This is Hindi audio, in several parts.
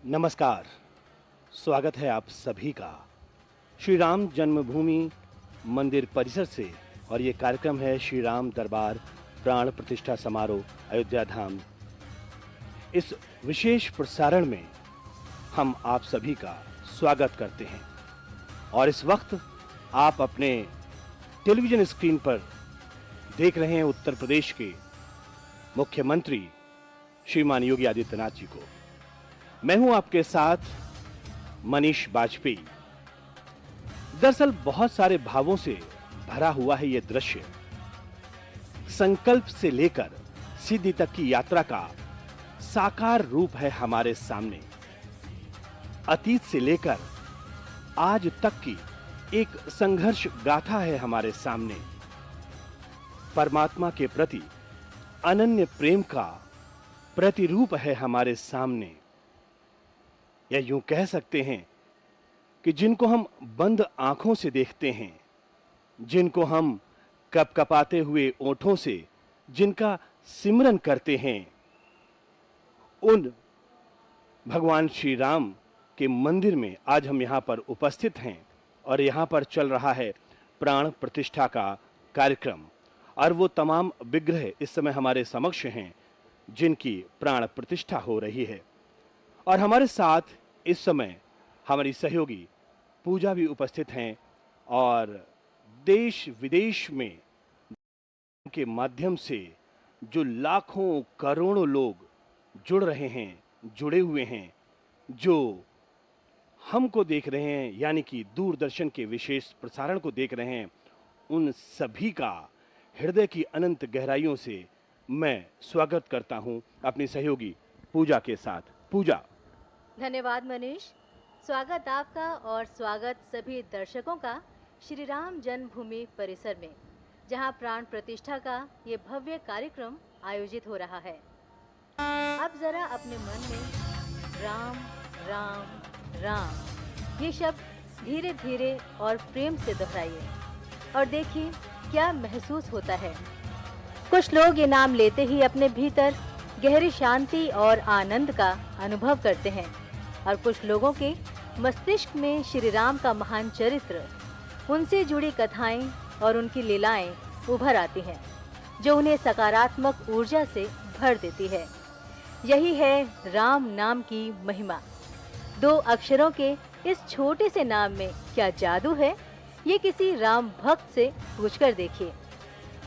नमस्कार। स्वागत है आप सभी का श्री राम जन्मभूमि मंदिर परिसर से। और ये कार्यक्रम है श्री राम दरबार प्राण प्रतिष्ठा समारोह अयोध्या धाम। इस विशेष प्रसारण में हम आप सभी का स्वागत करते हैं और इस वक्त आप अपने टेलीविजन स्क्रीन पर देख रहे हैं उत्तर प्रदेश के मुख्यमंत्री श्रीमान योगी आदित्यनाथ जी को। मैं हूं आपके साथ मनीष बाजपेयी। दरअसल बहुत सारे भावों से भरा हुआ है ये दृश्य। संकल्प से लेकर सिद्धि तक की यात्रा का साकार रूप है हमारे सामने। अतीत से लेकर आज तक की एक संघर्ष गाथा है हमारे सामने। परमात्मा के प्रति अनन्य प्रेम का प्रतिरूप है हमारे सामने। या यूं कह सकते हैं कि जिनको हम बंद आंखों से देखते हैं, जिनको हम कपकपाते हुए ओंठों से जिनका सिमरन करते हैं, उन भगवान श्री राम के मंदिर में आज हम यहां पर उपस्थित हैं और यहां पर चल रहा है प्राण प्रतिष्ठा का कार्यक्रम। और वो तमाम विग्रह इस समय हमारे समक्ष हैं जिनकी प्राण प्रतिष्ठा हो रही है। और हमारे साथ इस समय हमारी सहयोगी पूजा भी उपस्थित हैं और देश विदेश में के माध्यम से जो लाखों करोड़ों लोग जुड़ रहे हैं, जुड़े हुए हैं, जो हमको देख रहे हैं यानी कि दूरदर्शन के विशेष प्रसारण को देख रहे हैं, उन सभी का हृदय की अनंत गहराइयों से मैं स्वागत करता हूं अपनी सहयोगी पूजा के साथ। पूजा। धन्यवाद मनीष। स्वागत आपका और स्वागत सभी दर्शकों का श्री राम जन्मभूमि परिसर में, जहां प्राण प्रतिष्ठा का ये भव्य कार्यक्रम आयोजित हो रहा है। अब जरा अपने मन में राम राम राम ये शब्द धीरे धीरे और प्रेम से दोहराइए और देखिए क्या महसूस होता है। कुछ लोग ये नाम लेते ही अपने भीतर गहरी शांति और आनंद का अनुभव करते हैं और कुछ लोगों के मस्तिष्क में श्री राम का महान चरित्र, उनसे जुड़ी कथाएं और उनकी लीलाएं उभर आती हैं, जो उन्हें सकारात्मक ऊर्जा से भर देती है। यही है राम नाम की महिमा। 2 अक्षरों के इस छोटे से नाम में क्या जादू है, ये किसी राम भक्त से पूछकर देखिए।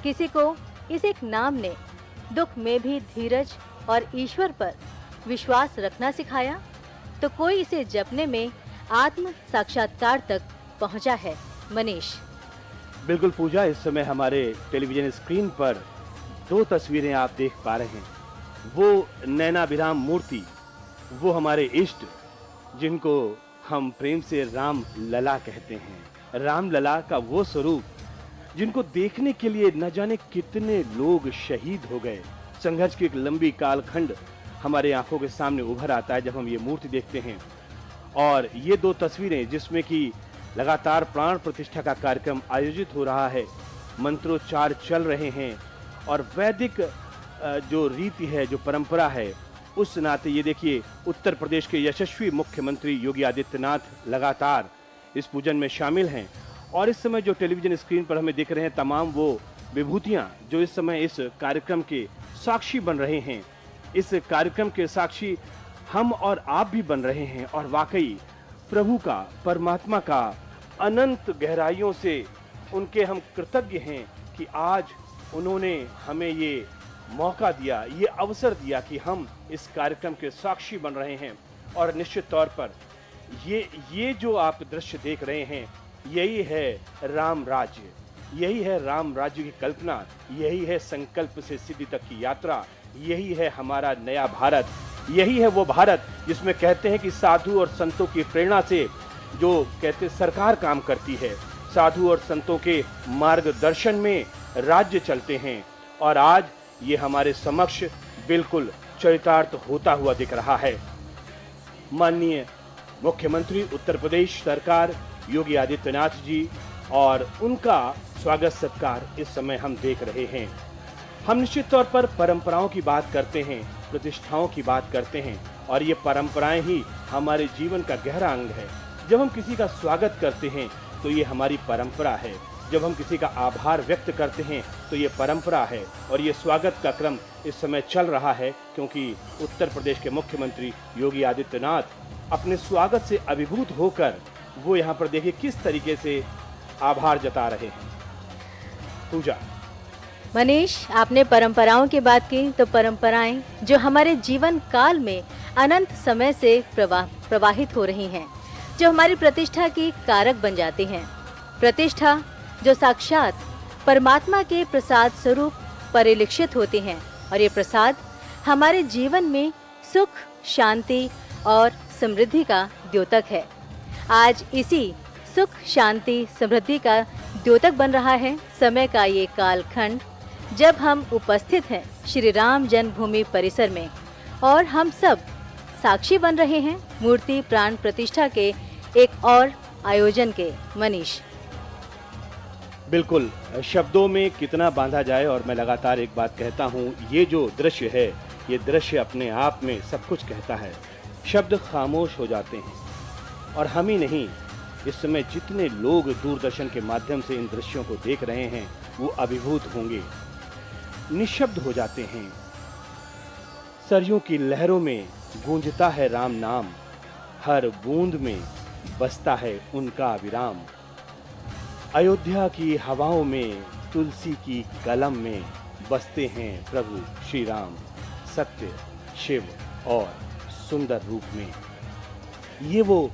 किसी को इस एक नाम ने दुख में भी धीरज और ईश्वर पर विश्वास रखना सिखाया, तो कोई इसे जपने में आत्म साक्षात्कार तक पहुंचा है। मनीष। बिल्कुल पूजा, इस समय हमारे टेलीविजन स्क्रीन पर 2 तस्वीरें आप देख पा रहे हैं। वो नैनाभिराम मूर्ति, वो हमारे इष्ट जिनको हम प्रेम से राम लला कहते हैं। राम लला का वो स्वरूप जिनको देखने के लिए न जाने कितने लोग शहीद हो गए। संघर्ष की एक लंबी कालखंड हमारे आंखों के सामने उभर आता है जब हम ये मूर्ति देखते हैं। और ये 2 तस्वीरें जिसमें कि लगातार प्राण प्रतिष्ठा का कार्यक्रम आयोजित हो रहा है, मंत्रोच्चार चल रहे हैं और वैदिक जो रीति है, जो परंपरा है, उस नाते ये देखिए उत्तर प्रदेश के यशस्वी मुख्यमंत्री योगी आदित्यनाथ लगातार इस पूजन में शामिल हैं। और इस समय जो टेलीविजन स्क्रीन पर हमें दिख रहे हैं तमाम वो विभूतियां जो इस समय इस कार्यक्रम के साक्षी बन रहे हैं, इस कार्यक्रम के साक्षी हम और आप भी बन रहे हैं। और वाकई प्रभु का, परमात्मा का अनंत गहराइयों से उनके हम कृतज्ञ हैं कि आज उन्होंने हमें ये मौका दिया, ये अवसर दिया कि हम इस कार्यक्रम के साक्षी बन रहे हैं। और निश्चित तौर पर ये जो आप दृश्य देख रहे हैं, यही है राम राज्य, यही है राम राज्य की कल्पना, यही है संकल्प से सिद्धि तक की यात्रा, यही है हमारा नया भारत, यही है वो भारत जिसमें कहते हैं कि साधु और संतों की प्रेरणा से जो कहते सरकार काम करती है, साधु और संतों के मार्गदर्शन में राज्य चलते हैं। और आज ये हमारे समक्ष बिल्कुल चरितार्थ होता हुआ दिख रहा है। माननीय मुख्यमंत्री उत्तर प्रदेश सरकार योगी आदित्यनाथ जी और उनका स्वागत सत्कार इस समय हम देख रहे हैं। हम निश्चित तौर पर परंपराओं की बात करते हैं, प्रतिष्ठाओं की बात करते हैं और ये परंपराएं ही हमारे जीवन का गहरा अंग है। जब हम किसी का स्वागत करते हैं तो ये हमारी परंपरा है। जब हम किसी का आभार व्यक्त करते हैं तो ये परंपरा है। और ये स्वागत का क्रम इस समय चल रहा है क्योंकि उत्तर प्रदेश के मुख्यमंत्री योगी आदित्यनाथ अपने स्वागत से अभिभूत होकर वो यहाँ पर देखिए किस तरीके से आभार जता रहे हैं। पूजा। मनीष, आपने परंपराओं की बात की तो परंपराएं जो हमारे जीवन काल में अनंत समय से प्रवाहित हो रही हैं, जो हमारी प्रतिष्ठा की कारक बन जाती हैं। प्रतिष्ठा जो साक्षात परमात्मा के प्रसाद स्वरूप परिलक्षित होती हैं और ये प्रसाद हमारे जीवन में सुख, शांति और समृद्धि का द्योतक है। आज इसी सुख, शांति, समृद्धि का द्योतक बन रहा है समय का ये कालखंड जब हम उपस्थित हैं श्री राम जन्मभूमि परिसर में और हम सब साक्षी बन रहे हैं मूर्ति प्राण प्रतिष्ठा के एक और आयोजन के। मनीष, बिल्कुल, शब्दों में कितना बांधा जाए और मैं लगातार एक बात कहता हूँ, ये जो दृश्य है, ये दृश्य अपने आप में सब कुछ कहता है। शब्द खामोश हो जाते हैं और हम ही नहीं, इस समय जितने लोग दूरदर्शन के माध्यम से इन दृश्यों को देख रहे हैं वो अभिभूत होंगे, निशब्द हो जाते हैं। सरयों की लहरों में गूंजता है राम नाम, हर बूंद में बसता है उनका विराम। अयोध्या की हवाओं में, तुलसी की कलम में बसते हैं प्रभु श्री राम, सत्य, शिव और सुंदर रूप में। ये वो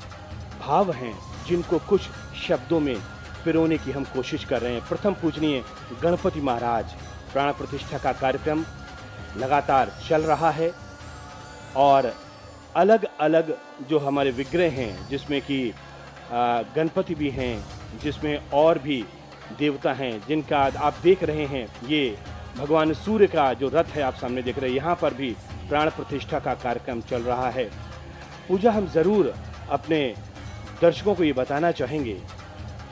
भाव हैं जिनको कुछ शब्दों में पिरोने की हम कोशिश कर रहे हैं। प्रथम पूजनीय गणपति महाराज प्राण प्रतिष्ठा का कार्यक्रम लगातार चल रहा है और अलग अलग जो हमारे विग्रह हैं, जिसमें कि गणपति भी हैं, जिसमें और भी देवता हैं जिनका आप देख रहे हैं। ये भगवान सूर्य का जो रथ है आप सामने देख रहे हैं, यहाँ पर भी प्राण प्रतिष्ठा का कार्यक्रम चल रहा है। पूजा, हम ज़रूर अपने दर्शकों को ये बताना चाहेंगे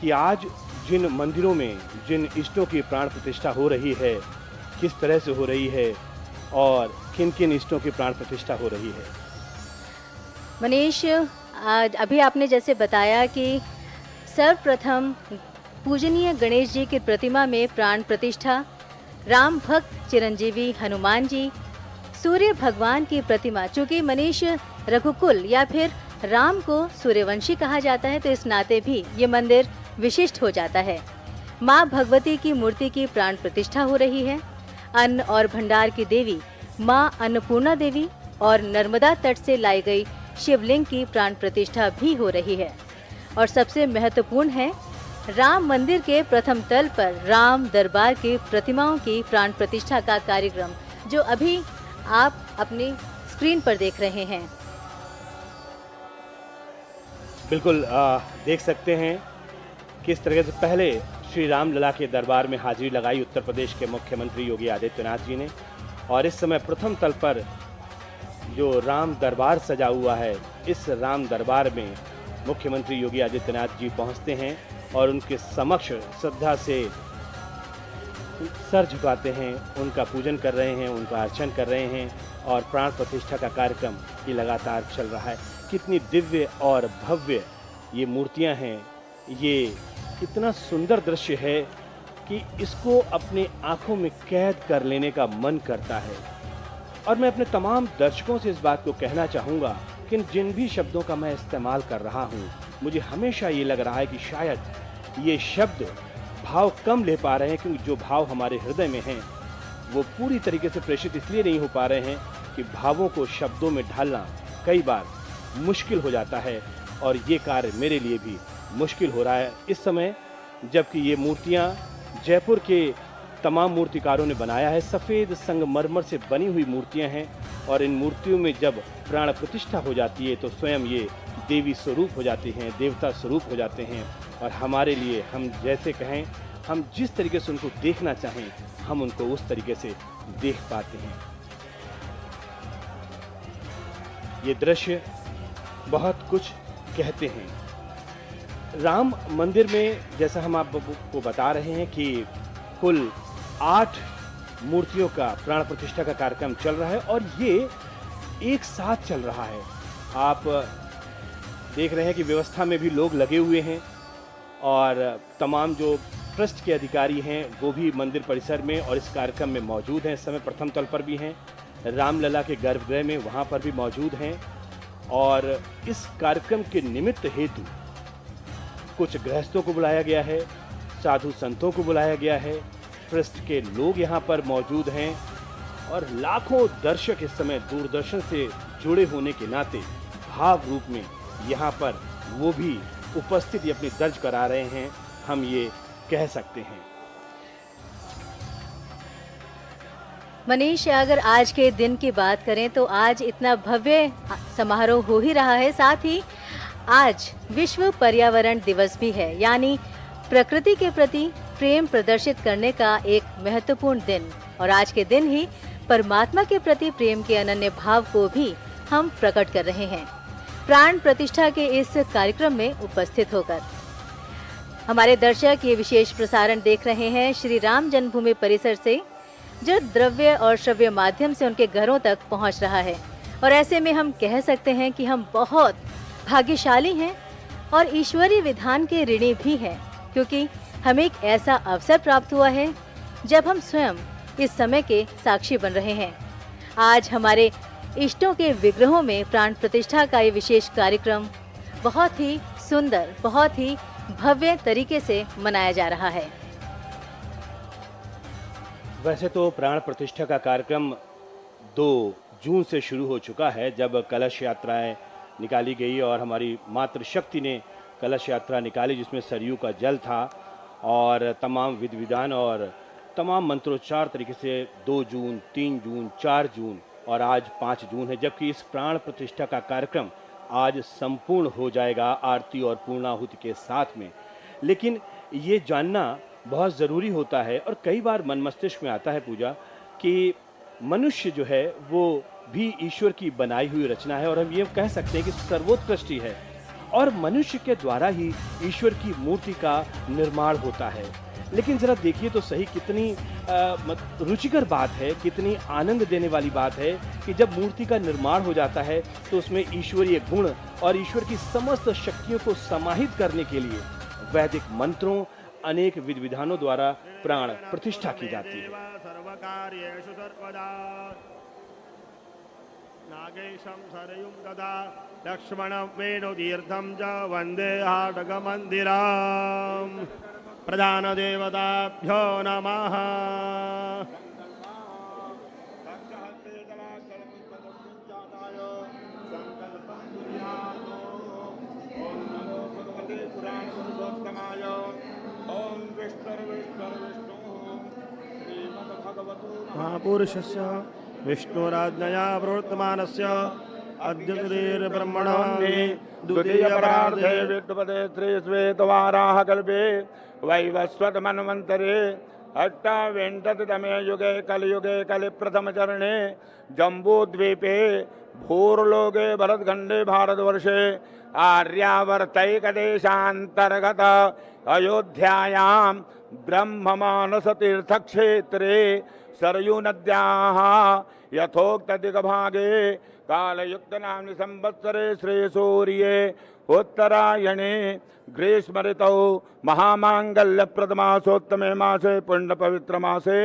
कि आज जिन मंदिरों में जिन इष्टों की प्राण प्रतिष्ठा हो रही है, किस तरह से हो रही है और किन किन इष्टों की प्राण प्रतिष्ठा हो रही है। मनीष, अभी आपने जैसे बताया कि सर्वप्रथम पूजनीय गणेश जी की प्रतिमा में प्राण प्रतिष्ठा, राम भक्त चिरंजीवी हनुमान जी, सूर्य भगवान की प्रतिमा, चूँकि मनीष रघुकुल या फिर राम को सूर्यवंशी कहा जाता है तो इस नाते भी ये मंदिर विशिष्ट हो जाता है। माँ भगवती की मूर्ति की प्राण प्रतिष्ठा हो रही है। अन्न और भंडार की देवी माँ अन्नपूर्णा देवी और नर्मदा तट से लाई गई शिवलिंग की प्राण प्रतिष्ठा भी हो रही है। और सबसे महत्वपूर्ण है, राम मंदिर के प्रथम तल पर राम दरबार की प्रतिमाओं की प्राण प्रतिष्ठा का कार्यक्रम जो अभी आप अपनी स्क्रीन पर देख रहे हैं। बिल्कुल, देख सकते हैं किस तरह से पहले श्री राम लला के दरबार में हाजिरी लगाई उत्तर प्रदेश के मुख्यमंत्री योगी आदित्यनाथ जी ने, और इस समय प्रथम तल पर जो राम दरबार सजा हुआ है, इस राम दरबार में मुख्यमंत्री योगी आदित्यनाथ जी पहुंचते हैं और उनके समक्ष श्रद्धा से सर झुकाते हैं, उनका पूजन कर रहे हैं, उनका अर्चन कर रहे हैं और प्राण प्रतिष्ठा का कार्यक्रम ये लगातार चल रहा है। कितनी दिव्य और भव्य ये मूर्तियां हैं, ये इतना सुंदर दृश्य है कि इसको अपने आंखों में कैद कर लेने का मन करता है। और मैं अपने तमाम दर्शकों से इस बात को कहना चाहूँगा कि जिन भी शब्दों का मैं इस्तेमाल कर रहा हूँ, मुझे हमेशा ये लग रहा है कि शायद ये शब्द भाव कम ले पा रहे हैं, क्योंकि जो भाव हमारे हृदय में हैं वो पूरी तरीके से प्रेषित इसलिए नहीं हो पा रहे हैं कि भावों को शब्दों में ढालना कई बार मुश्किल हो जाता है, और ये कार्य मेरे लिए भी मुश्किल हो रहा है इस समय, जबकि ये मूर्तियाँ जयपुर के तमाम मूर्तिकारों ने बनाया है। सफ़ेद संगमरमर से बनी हुई मूर्तियाँ हैं और इन मूर्तियों में जब प्राण प्रतिष्ठा हो जाती है तो स्वयं ये देवी स्वरूप हो जाती हैं, देवता स्वरूप हो जाते हैं। और हमारे लिए, हम जैसे कहें, हम जिस तरीके से उनको देखना चाहें, हम उनको उस तरीके से देख पाते हैं। ये दृश्य बहुत कुछ कहते हैं। राम मंदिर में जैसा हम आपको बता रहे हैं कि कुल 8 मूर्तियों का प्राण प्रतिष्ठा का कार्यक्रम चल रहा है, और ये एक साथ चल रहा है। आप देख रहे हैं कि व्यवस्था में भी लोग लगे हुए हैं और तमाम जो ट्रस्ट के अधिकारी हैं वो भी मंदिर परिसर में और इस कार्यक्रम में मौजूद हैं। इस समय प्रथम तल पर भी हैं, रामलला के गर्भगृह में वहाँ पर भी मौजूद हैं और इस कार्यक्रम के निमित्त हेतु कुछ गृहस्थों को बुलाया गया है, साधु संतों को बुलाया गया है, ट्रस्ट के लोग यहाँ पर मौजूद हैं और लाखों दर्शक इस समय दूरदर्शन से जुड़े होने के नाते भाव रूप में यहाँ पर वो भी उपस्थिति अपनी दर्ज करा रहे हैं, हम ये कह सकते हैं। मनीष, अगर आज के दिन की बात करें तो आज इतना भव्य समारोह हो ही रहा है, साथ ही आज विश्व पर्यावरण दिवस भी है, यानी प्रकृति के प्रति प्रेम प्रदर्शित करने का एक महत्वपूर्ण दिन। और आज के दिन ही परमात्मा के प्रति प्रेम के अनन्य भाव को भी हम प्रकट कर रहे हैं प्राण प्रतिष्ठा के इस कार्यक्रम में उपस्थित होकर। हमारे दर्शक ये विशेष प्रसारण देख रहे हैं श्री राम जन्मभूमि परिसर से, जो द्रव्य और श्रव्य माध्यम से उनके घरों तक पहुंच रहा है। और ऐसे में हम कह सकते हैं कि हम बहुत भाग्यशाली हैं और ईश्वरीय विधान के ऋणी भी हैं, क्योंकि हमें एक ऐसा अवसर प्राप्त हुआ है जब हम स्वयं इस समय के साक्षी बन रहे हैं। आज हमारे इष्टों के विग्रहों में प्राण प्रतिष्ठा का ये विशेष कार्यक्रम बहुत ही सुंदर, बहुत ही भव्य तरीके से मनाया जा रहा है। वैसे तो प्राण प्रतिष्ठा का कार्यक्रम 2 जून से शुरू हो चुका है, जब कलश यात्राएं निकाली गई और हमारी मातृशक्ति ने कलश यात्रा निकाली जिसमें सरयू का जल था और तमाम विधि विधान और तमाम मंत्रोच्चार तरीके से 2 जून, 3 जून, 4 जून और आज 5 जून है, जबकि इस प्राण प्रतिष्ठा का कार्यक्रम आज संपूर्ण हो जाएगा आरती और पूर्णाहुति के साथ में। लेकिन ये जानना बहुत ज़रूरी होता है और कई बार मन मस्तिष्क में आता है पूजा कि मनुष्य जो है वो भी ईश्वर की बनाई हुई रचना है और हम ये कह सकते हैं कि सर्वोत्कृष्ट ही है और मनुष्य के द्वारा ही ईश्वर की मूर्ति का निर्माण होता है। लेकिन जरा देखिए तो सही, कितनी रुचिकर बात है, कितनी आनंद देने वाली बात है कि जब मूर्ति का निर्माण हो जाता है तो उसमें ईश्वरीय गुण और ईश्वर की समस्त शक्तियों को समाहित करने के लिए वैदिक मंत्रों, अनेक विधि विधानों द्वारा प्राण प्रतिष्ठा की जाती है। नागेशं सरयुं तदा लक्ष्मणं वेणुतीर्थं च वन्दे हाटकमन्दिरम् प्रधानदेवताभ्यो नमः। महापुरुषस्य विष्णुराज्ञया प्रवर्तमानस्य अद्य ब्रह्मणा द्वितीयपरार्धे विद्युपदे श्रीश्वेतवाराह कल्पे वैवस्वत मन्वन्तरे अष्टाविंशतितमे युगे कलियुगे कलिप्रथमचरणे जम्बूद्वीपे भूर्लोके भरतखण्डे भारतवर्षे आर्यावर्तैकदेशान्तर्गत अयोध्यायां ब्रह्ममानसतीर्थक्षेत्रे सरयूनद्याः यथोक्तदिग्भागे कालयुक्तनाम्नि संवत्सरे श्रीसूर्ये उत्तरायणे ग्रीष्म ऋतौ महामांगल्यप्रदमासोत्तमे मासे पुण्यपवित्रमासे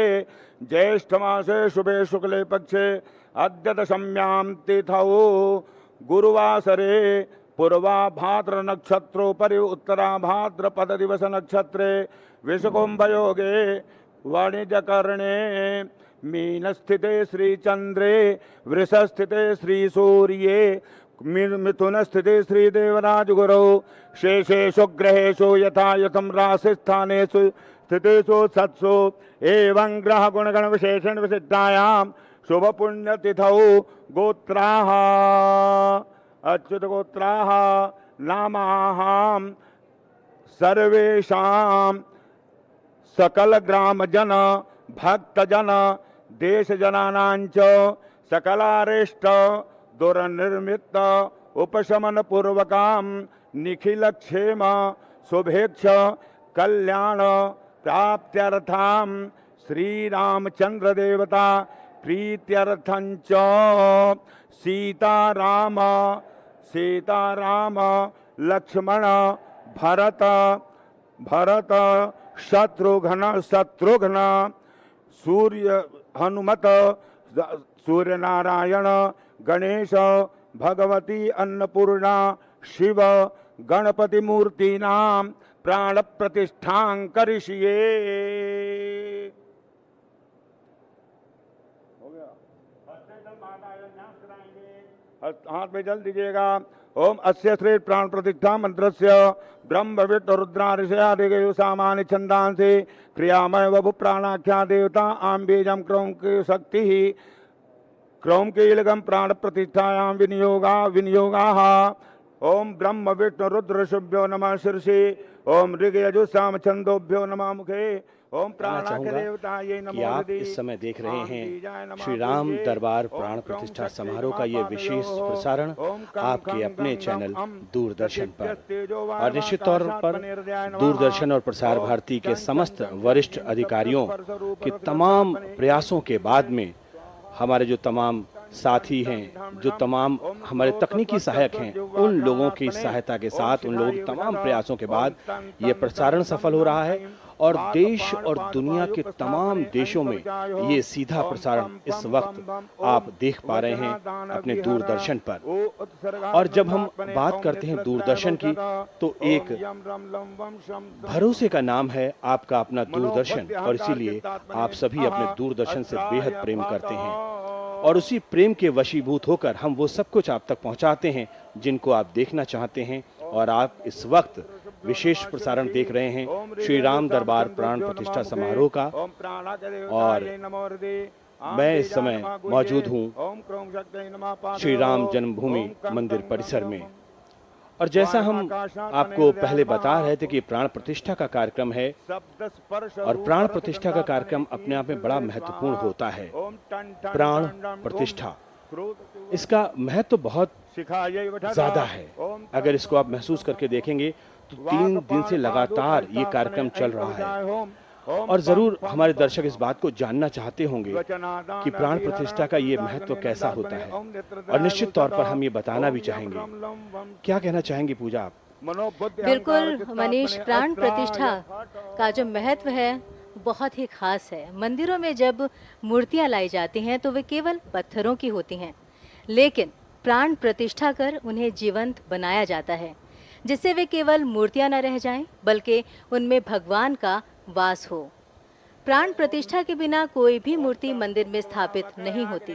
ज्येष्ठमासे शुभे शुक्ले पक्षे अद्य दशम्यां तिथौ गुरुवासरे पूर्वाभाद्र नक्षत्रोपरि उत्तराभाद्रपद दिवस नक्षत्रे विषकुंभयोगे वाणिज्यकरणे मीनस्थिते श्रीचंद्रे वृषस्थिते श्रीसूर्ये मिथुनस्थिते श्रीदेवराजगुरौ शेषेषु ग्रहेषु यथा यथं राशिस्थानेषु स्थितेषु सत्सु एवं ग्रह गुणगण विशेषण विशिष्टायां शुभ पुण्यतिथौ गोत्राः अच्युत गोत्राः नामाहं सर्वेषां सकल ग्राम जन भक्त जन देश जनानांच सकलारेष्ट दुर्निर्मित उपशमन पूर्वकाम निखिल क्षेम शुभेच्छ कल्याण प्राप्त्यर्थाम श्री रामचंद्र देवता प्रीत्यर्थं च सीताराम सीताराम लक्ष्मण भरत भरत शत्रुघ्न सूर्य हनुमत सूर्य नारायण गणेश भगवती अन्नपूर्णा शिव गणपति मूर्तीनां प्राण प्रतिष्ठां करिष्ये। हो गया, हाथ में जल दीजिएगा। ओम अस्य श्री प्राण प्रतिष्ठा मंत्रस्य ब्रह्म विष्णु रुद्रादिशयादिगयो सामान्य छंदांसि क्रियामय वभु प्राणाख्या देवता आम बीजम क्रौम की शक्ति क्रौम कीलकम प्राण प्रतिष्ठायां विनियोगाः। ओम ब्रह्म विष्णु रुद्र शुभ्यो नमः शीर्षे ओम ऋग यजुसाम छंदोभ्यो नमः मुखे ओम प्राणाख्य देवता ये नमो। कि आप इस समय देख रहे हैं श्री राम दरबार प्राण प्रतिष्ठा समारोह का ये विशेष प्रसारण आपके अपने चैनल दूरदर्शन पर, और निश्चित तौर पर दूरदर्शन और प्रसार भारती के समस्त वरिष्ठ अधिकारियों के तमाम प्रयासों के बाद में हमारे जो तमाम साथी हैं, जो तमाम हमारे तकनीकी सहायक हैं, उन लोगों की सहायता के साथ, उन लोगों के तमाम प्रयासों के बाद ये प्रसारण सफल हो रहा है और देश और दुनिया के तमाम देशों में ये सीधा प्रसारण इस वक्त आप देख पा रहे हैं अपने दूरदर्शन पर। और जब हम बात करते हैं दूरदर्शन की, तो एक भरोसे का नाम है आपका अपना दूरदर्शन, और इसीलिए आप सभी अपने दूरदर्शन से बेहद प्रेम करते हैं और उसी प्रेम के वशीभूत होकर हम वो सब कुछ आप तक पहुंचाते हैं जिनको आप देखना चाहते हैं। और आप इस वक्त विशेष प्रसारण देख रहे हैं श्री राम दरबार प्राण प्रतिष्ठा समारोह का, और मैं इस समय मौजूद हूं श्री राम जन्मभूमि मंदिर परिसर में। और जैसा हम आपको पहले बता रहे थे कि प्राण प्रतिष्ठा का कार्यक्रम है, और प्राण प्रतिष्ठा का कार्यक्रम अपने आप में बड़ा महत्वपूर्ण होता है। प्राण प्रतिष्ठा, इसका महत्व बहुत ज्यादा है। अगर इसको आप महसूस करके देखेंगे तो 3 दिन से लगातार ये कार्यक्रम चल रहा है, और जरूर हमारे दर्शक इस बात को जानना चाहते होंगे कि प्राण प्रतिष्ठा का ये महत्व कैसा होता है, और निश्चित तौर पर हम ये बताना भी चाहेंगे। क्या कहना चाहेंगे पूजा आप? बिल्कुल मनीष, प्राण प्रतिष्ठा का जो महत्व है बहुत ही खास है। मंदिरों में जब मूर्तियां लाई जाती हैं तो वे केवल पत्थरों की होती हैं, लेकिन प्राण प्रतिष्ठा कर उन्हें जीवंत बनाया जाता है, जिससे वे केवल मूर्तियां न रह जाएं, बल्कि उनमें भगवान का वास हो। प्राण प्रतिष्ठा के बिना कोई भी मूर्ति मंदिर में स्थापित नहीं होती।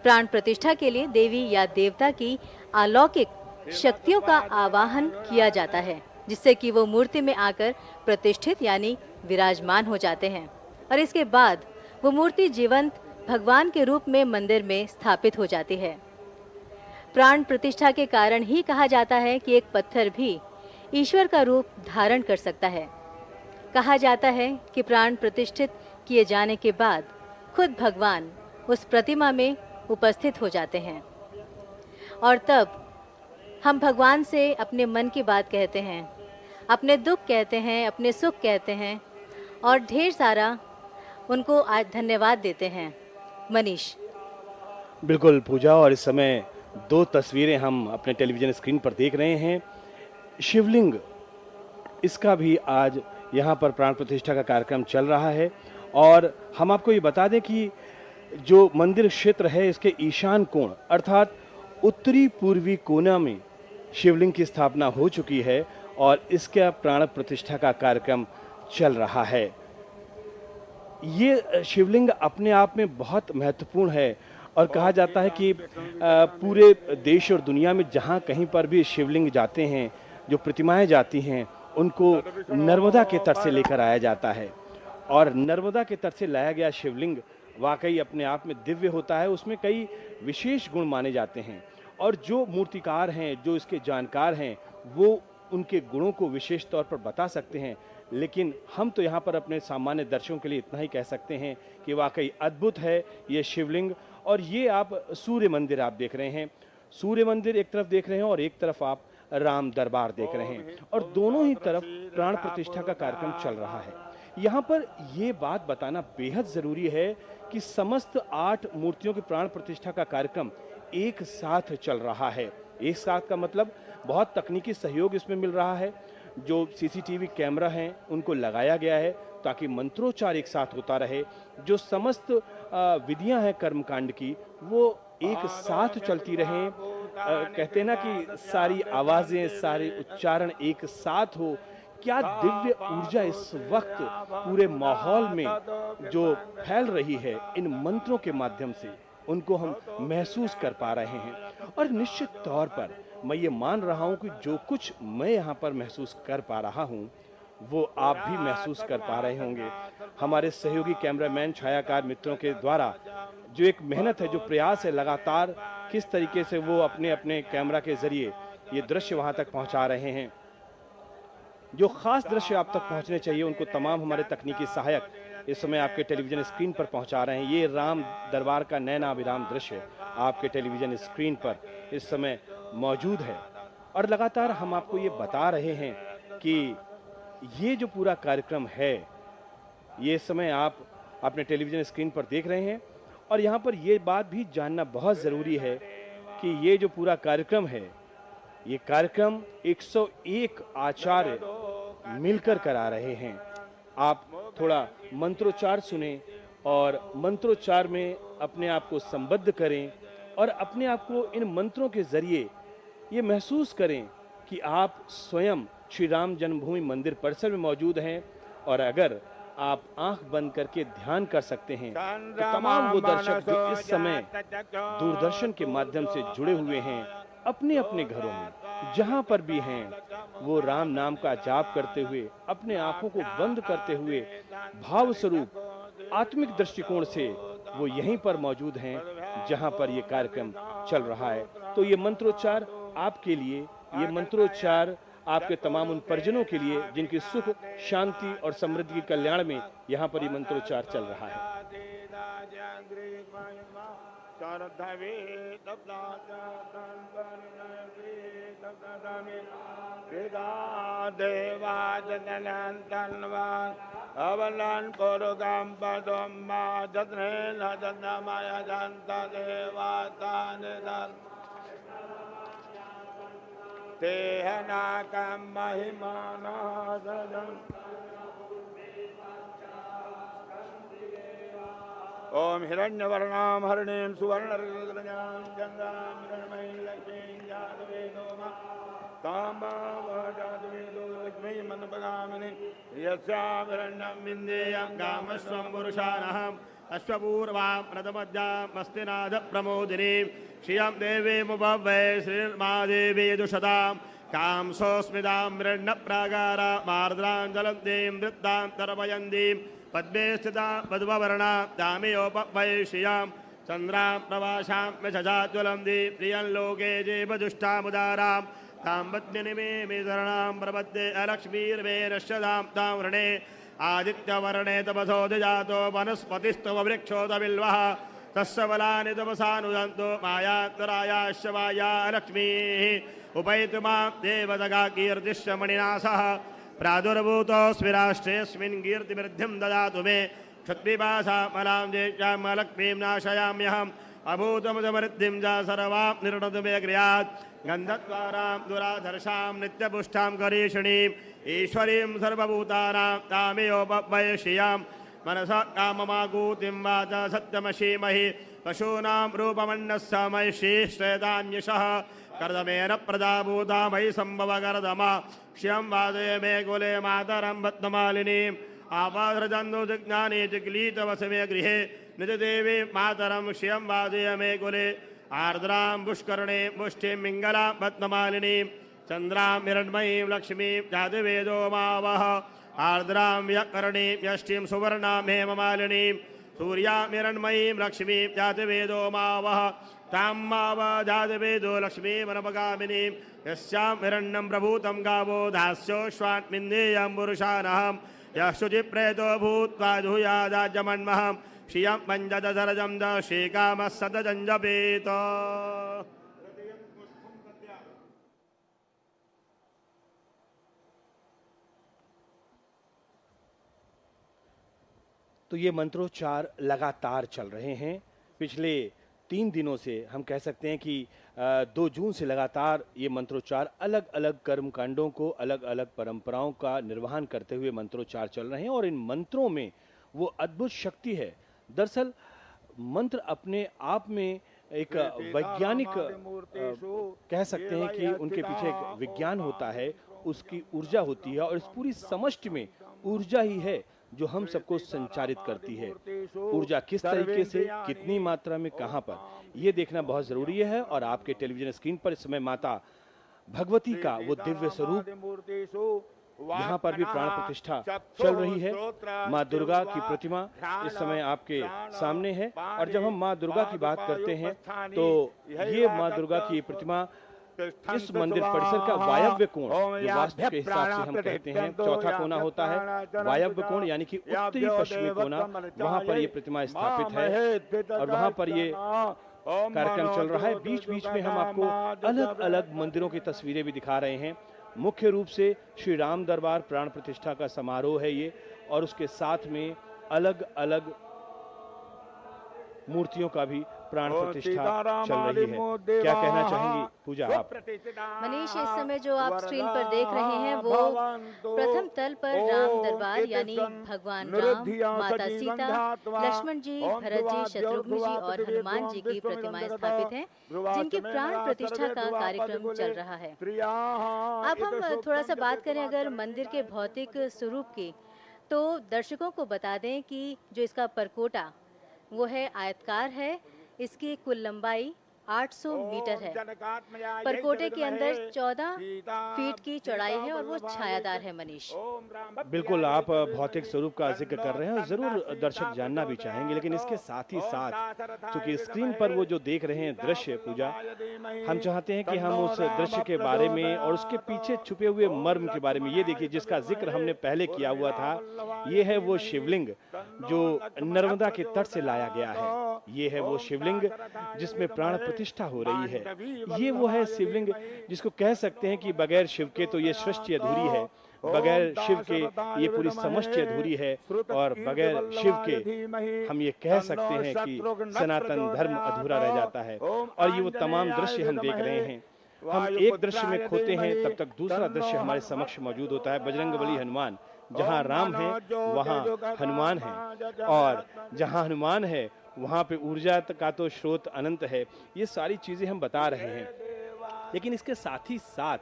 प्राण प्रतिष्ठा के लिए देवी या देवता की अलौकिक शक्तियों का आवाहन किया जाता है, जिससे कि वो मूर्ति में आकर प्रतिष्ठित यानी विराजमान हो जाते हैं, और इसके बाद वो मूर्ति जीवंत भगवान के रूप में मंदिर में स्थापित हो जाती है। प्राण प्रतिष्ठा के कारण ही कहा जाता है कि एक पत्थर भी ईश्वर का रूप धारण कर सकता है। कहा जाता है कि प्राण प्रतिष्ठित किए जाने के बाद खुद भगवान उस प्रतिमा में उपस्थित हो जाते हैं, और तब हम भगवान से अपने मन की बात कहते हैं, अपने दुख कहते हैं, अपने सुख कहते हैं, और ढेर सारा उनको आज धन्यवाद देते हैं। मनीष। बिल्कुल पूजा, और इस समय 2 तस्वीरें हम अपने टेलीविजन स्क्रीन पर देख रहे हैं। शिवलिंग, इसका भी आज यहाँ पर प्राण प्रतिष्ठा का कार्यक्रम चल रहा है, और हम आपको ये बता दें कि जो मंदिर क्षेत्र है इसके ईशान कोण अर्थात उत्तरी पूर्वी कोना में शिवलिंग की स्थापना हो चुकी है, और इसका प्राण प्रतिष्ठा का कार्यक्रम चल रहा है। ये शिवलिंग अपने आप में बहुत महत्वपूर्ण है, और कहा जाता है कि पूरे देश और दुनिया में जहाँ कहीं पर भी शिवलिंग जाते हैं, जो प्रतिमाएं जाती हैं, उनको नर्मदा के तट से लेकर आया जाता है, और नर्मदा के तट से लाया गया शिवलिंग वाकई अपने आप में दिव्य होता है। उसमें कई विशेष गुण माने जाते हैं, और जो मूर्तिकार हैं, जो इसके जानकार हैं, वो उनके गुणों को विशेष तौर पर बता सकते हैं। लेकिन हम तो यहाँ पर अपने सामान्य दर्शकों के लिए इतना ही कह सकते हैं कि वाकई अद्भुत है ये शिवलिंग। और ये आप सूर्य मंदिर आप देख रहे हैं, सूर्य मंदिर एक तरफ देख रहे हैं और एक तरफ आप राम दरबार देख रहे हैं, और दोनों ही तरफ प्राण प्रतिष्ठा का कार्यक्रम चल रहा है। यहाँ पर ये बात बताना बेहद ज़रूरी है कि समस्त 8 मूर्तियों की प्राण प्रतिष्ठा का कार्यक्रम एक साथ चल रहा है। एक साथ का मतलब बहुत तकनीकी सहयोग इसमें मिल रहा है। जो सीसीटीवी कैमरा हैं, उनको लगाया गया है ताकि मंत्रोच्चार एक साथ होता रहे। जो समस्त विधियां हैं कर्मकांड की, वो एक साथ चलती रहें। कहते हैं ना कि सारी आवाज़ें, सारे उच्चारण एक साथ हो। क्या दिव्य ऊर्जा इस वक्त पूरे माहौल में जो फैल रही है इन मंत्रों के माध्यम से, उनको हम महसूस कर पा रहे हैं। और निश्चित तौर पर मैं ये मान रहा हूं कि जो कुछ मैं यहाँ पर महसूस कर पा रहा हूं, वो आप भी महसूस कर पा रहे होंगे। हमारे सहयोगी कैमरामैन, छायाकार मित्रों के द्वारा जो एक मेहनत है, जो प्रयास है, लगातार किस तरीके से वो अपने-अपने कैमरा के ज़रिए ये दृश्य वहाँ तक पहुँचा रहे हैं। जो खास दृश्य आप तक पहुंचने चाहिए, उनको तमाम हमारे तकनीकी सहायक इस समय आपके टेलीविजन स्क्रीन पर पहुंचा रहे हैं। ये राम दरबार का नैनाभिराम दृश्य आपके टेलीविजन स्क्रीन पर इस समय मौजूद है। और लगातार हम आपको ये बता रहे हैं कि ये जो पूरा कार्यक्रम है, ये इस समय आप अपने टेलीविजन स्क्रीन पर देख रहे हैं। और यहाँ पर ये बात भी जानना बहुत ज़रूरी है कि ये जो पूरा कार्यक्रम है, ये कार्यक्रम 101 आचार्य मिलकर करा रहे हैं। आप थोड़ा मंत्रोच्चार सुने और मंत्रोच्चार में अपने आप को संबद्ध करें और अपने आप को इन मंत्रों के जरिए ये महसूस करें कि आप स्वयं श्री राम जन्मभूमि मंदिर परिसर में मौजूद हैं। और अगर आप आंख बंद करके ध्यान कर सकते हैं तो तमाम वो दर्शक जो इस समय दूरदर्शन के माध्यम से जुड़े हुए हैं, अपने अपने घरों में जहां पर भी हैं, वो राम नाम का जाप करते हुए, अपने आंखों को बंद करते हुए भाव स्वरूप आत्मिक दृष्टिकोण से वो यहीं पर मौजूद हैं जहां पर ये कार्यक्रम चल रहा है। तो ये मंत्रोच्चार आपके लिए, ये मंत्रोच्चार आपके तमाम उन परिजनों के लिए जिनकी सुख, शांति और समृद्धि के कल्याण में यहाँ पर ये मंत्रोच्चार चल रहा है। अवलन पुरुगम पदम मा जत्ने न जन्नमय जंत देवातान दल तेहनाकम महिमानादजन ओम हिरण्यवर्णाम हरिणीं सुवर्णरजतां चंद्रां हिरण्मयीं लक्ष्मीं जातवेदोमा ताम्बावजातवेदो लक्ष्मीं मनपगामिनी यस्यां हिरण्यं विन्देयं कामस्वं पुरुषानहम् अश्वपूर्वां प्रथमज्ञां मस्तिनाथ प्रमोदिनीं श्रियं देवीमुपवै श्रीर्मादेवी दुषतां कां सोऽस्मितां मृण्णप्राकारा मार्द्रां ज्वलन्तीं वृत्तां तर्पयन्तीं पद्मे स्थिता पद्मवर्णा दामियोपवै श्रियां चन्द्रां प्रवासां यशजाज्वलन्तीं प्रियं लोके जीवदुष्टामुदारां तां पद्मिनीमे शरणां प्रपद्ये अलक्ष्मीर्मे नश्यतां तां वृणे आदित्यवर्णे तपसो जातो वनस्पतिस्तव वृक्षोतबिल्वः तस्य बलानि तपसानुदन्तो मायान्तरायाश्चवाया लक्ष्मीः उपैतु मां देवदगा कीर्तिश्च मणिनासः प्रादुर्भूतोऽस्मि राष्ट्रेऽस्मिन् कीर्तिवृद्धिं ददातु मे क्षत्रिपाशामलां देशां लक्ष्मीं नाशयाम्यहम् अभूतमसमृद्धिं च सर्वां निर्णतु मे क्रियात् गन्धद्वारां दुराधर्षां नित्यपुष्टां करीषिणीम् ईश्वरीं सर्वभूतानां तामेयोपवै श्रियां मनसा काममाकूतिं वाचा सत्यमशीमहि पशूनां रूपमन्नस्य महिषीश्रेतान्यशः कर्दमेन प्रदाभूता मयि सम्भवकर्दमा श्रियं वादये मे कुले मातरं भद्रमालिनीम् आपाधृजन्दुजिज्ञाने जिग्लीतवसमे गृहे निजदेवी मातरं श्रियं वादय मे कुले आर्द्रां पुष्करणे मुष्टिं मिङ्गलां भद्रमालिनीं चन्द्रां हिरण्मयीं लक्ष्मीं जातवेदो मावः आर्द्रां व्यकर्णीं यष्टिं सुवर्णां हेममालिनीं सूर्यां हिरण्मयीं लक्ष्मीं जातवेदो मावः तां माव जातवेदो लक्ष्मीमनपगामिनीं यस्यां हिरण्यं प्रभूतं गावो दास्योश्वान्मिन्देयं पुरुषानहं यः शुचिप्रेतो भूत्वा धूयादाज्यमन्महं श्रियं पञ्चदशरजं द श्रीकामः सततं जपेत। तो ये मंत्रोच्चार लगातार चल रहे हैं। पिछले 3 दिनों से हम कह सकते हैं कि 2 जून से लगातार ये मंत्रोच्चार अलग अलग कर्मकांडों को, अलग अलग परंपराओं का निर्वहन करते हुए मंत्रोच्चार चल रहे हैं और इन मंत्रों में वो अद्भुत शक्ति है। दरअसल मंत्र अपने आप में एक वैज्ञानिक कह सकते हैं कि उनके पीछे एक विज्ञान होता है, उसकी ऊर्जा होती है और इस पूरी समष्टि में ऊर्जा ही है जो हम सबको संचारित करती है। ऊर्जा किस तरीके से, कितनी मात्रा में, कहाँ पर, ये देखना बहुत जरूरी है। और आपके टेलीविजन स्क्रीन पर इस समय माता भगवती का वो दिव्य स्वरूप, यहाँ पर भी प्राण प्रतिष्ठा चल रही है। माँ दुर्गा की प्रतिमा इस समय आपके सामने है और जब हम माँ दुर्गा की बात करते हैं तो ये माँ दुर्गा की प्रतिमा इस मंदिर परिसर का वायव्य कोण, जो वास्तु के हिसाब से हम कहते हैं चौथा कोना होता है, वायव्य कोण यानी कि उत्तरी पश्चिमी कोना, वहां पर ये प्रतिमा स्थापित है और वहां पर ये कार्यक्रम चल रहा है। बीच बीच में हम आपको अलग अलग मंदिरों की तस्वीरें भी दिखा रहे हैं। मुख्य रूप से श्री राम दरबार प्राण प्रतिष्ठा का समारोह है ये, और उसके साथ में अलग अलग मूर्तियों का भी प्राण प्रतिष्ठा चल रही है। क्या कहना चाहेंगी पूजा आप? मनीष, इस समय जो आप स्क्रीन पर देख रहे हैं वो प्रथम तल पर राम दरबार यानी भगवान राम, माता सीता, लक्ष्मण जी, भरत जी, शत्रुघ्न जी और हनुमान जी की प्रतिमाएं स्थापित हैं, जिनकी प्राण प्रतिष्ठा का कार्यक्रम चल रहा है। अब हम थोड़ा सा बात करें अगर मंदिर के भौतिक स्वरूप की, तो दर्शकों को बता दें कि जो इसका परकोटा वो है आयतकार है। इसकी कुल लंबाई 800 मीटर है। परकोटे के अंदर 14 फीट की चौड़ाई है और वो छायादार है। मनीष, बिल्कुल आप भौतिक स्वरूप का जिक्र कर रहे हैं और जरूर दर्शक जानना भी चाहेंगे, लेकिन इसके साथ ही साथ चूंकि स्क्रीन पर वो जो देख रहे हैं दृश्य पूजा, हम चाहते हैं कि हम उस दृश्य के बारे में और उसके पीछे छुपे हुए मर्म के बारे में, ये देखिए जिसका जिक्र हमने पहले किया हुआ था, ये है वो शिवलिंग जो नर्मदा के तट से लाया गया है। ये है वो शिवलिंग जिसमें प्राण प्रतिष्ठा हो रही है। ये वो है शिवलिंग जिसको कह सकते हैं कि बगैर शिव के तो ये सृष्टि अधूरी है, बगैर शिव के ये पूरी समष्टि अधूरी है और बगैर शिव के हम ये कह सकते हैं कि सनातन धर्म अधूरा रह जाता है। और ये वो तमाम दृश्य हम देख रहे हैं। हम एक दृश्य में खोते हैं तब तक दूसरा दृश्य हमारे समक्ष मौजूद होता है। बजरंगबली हनुमान, जहाँ राम है वहाँ हनुमान है, और जहाँ हनुमान है वहाँ पे ऊर्जा का तो स्रोत अनंत है। ये सारी चीजें हम बता रहे हैं, लेकिन इसके साथ ही साथ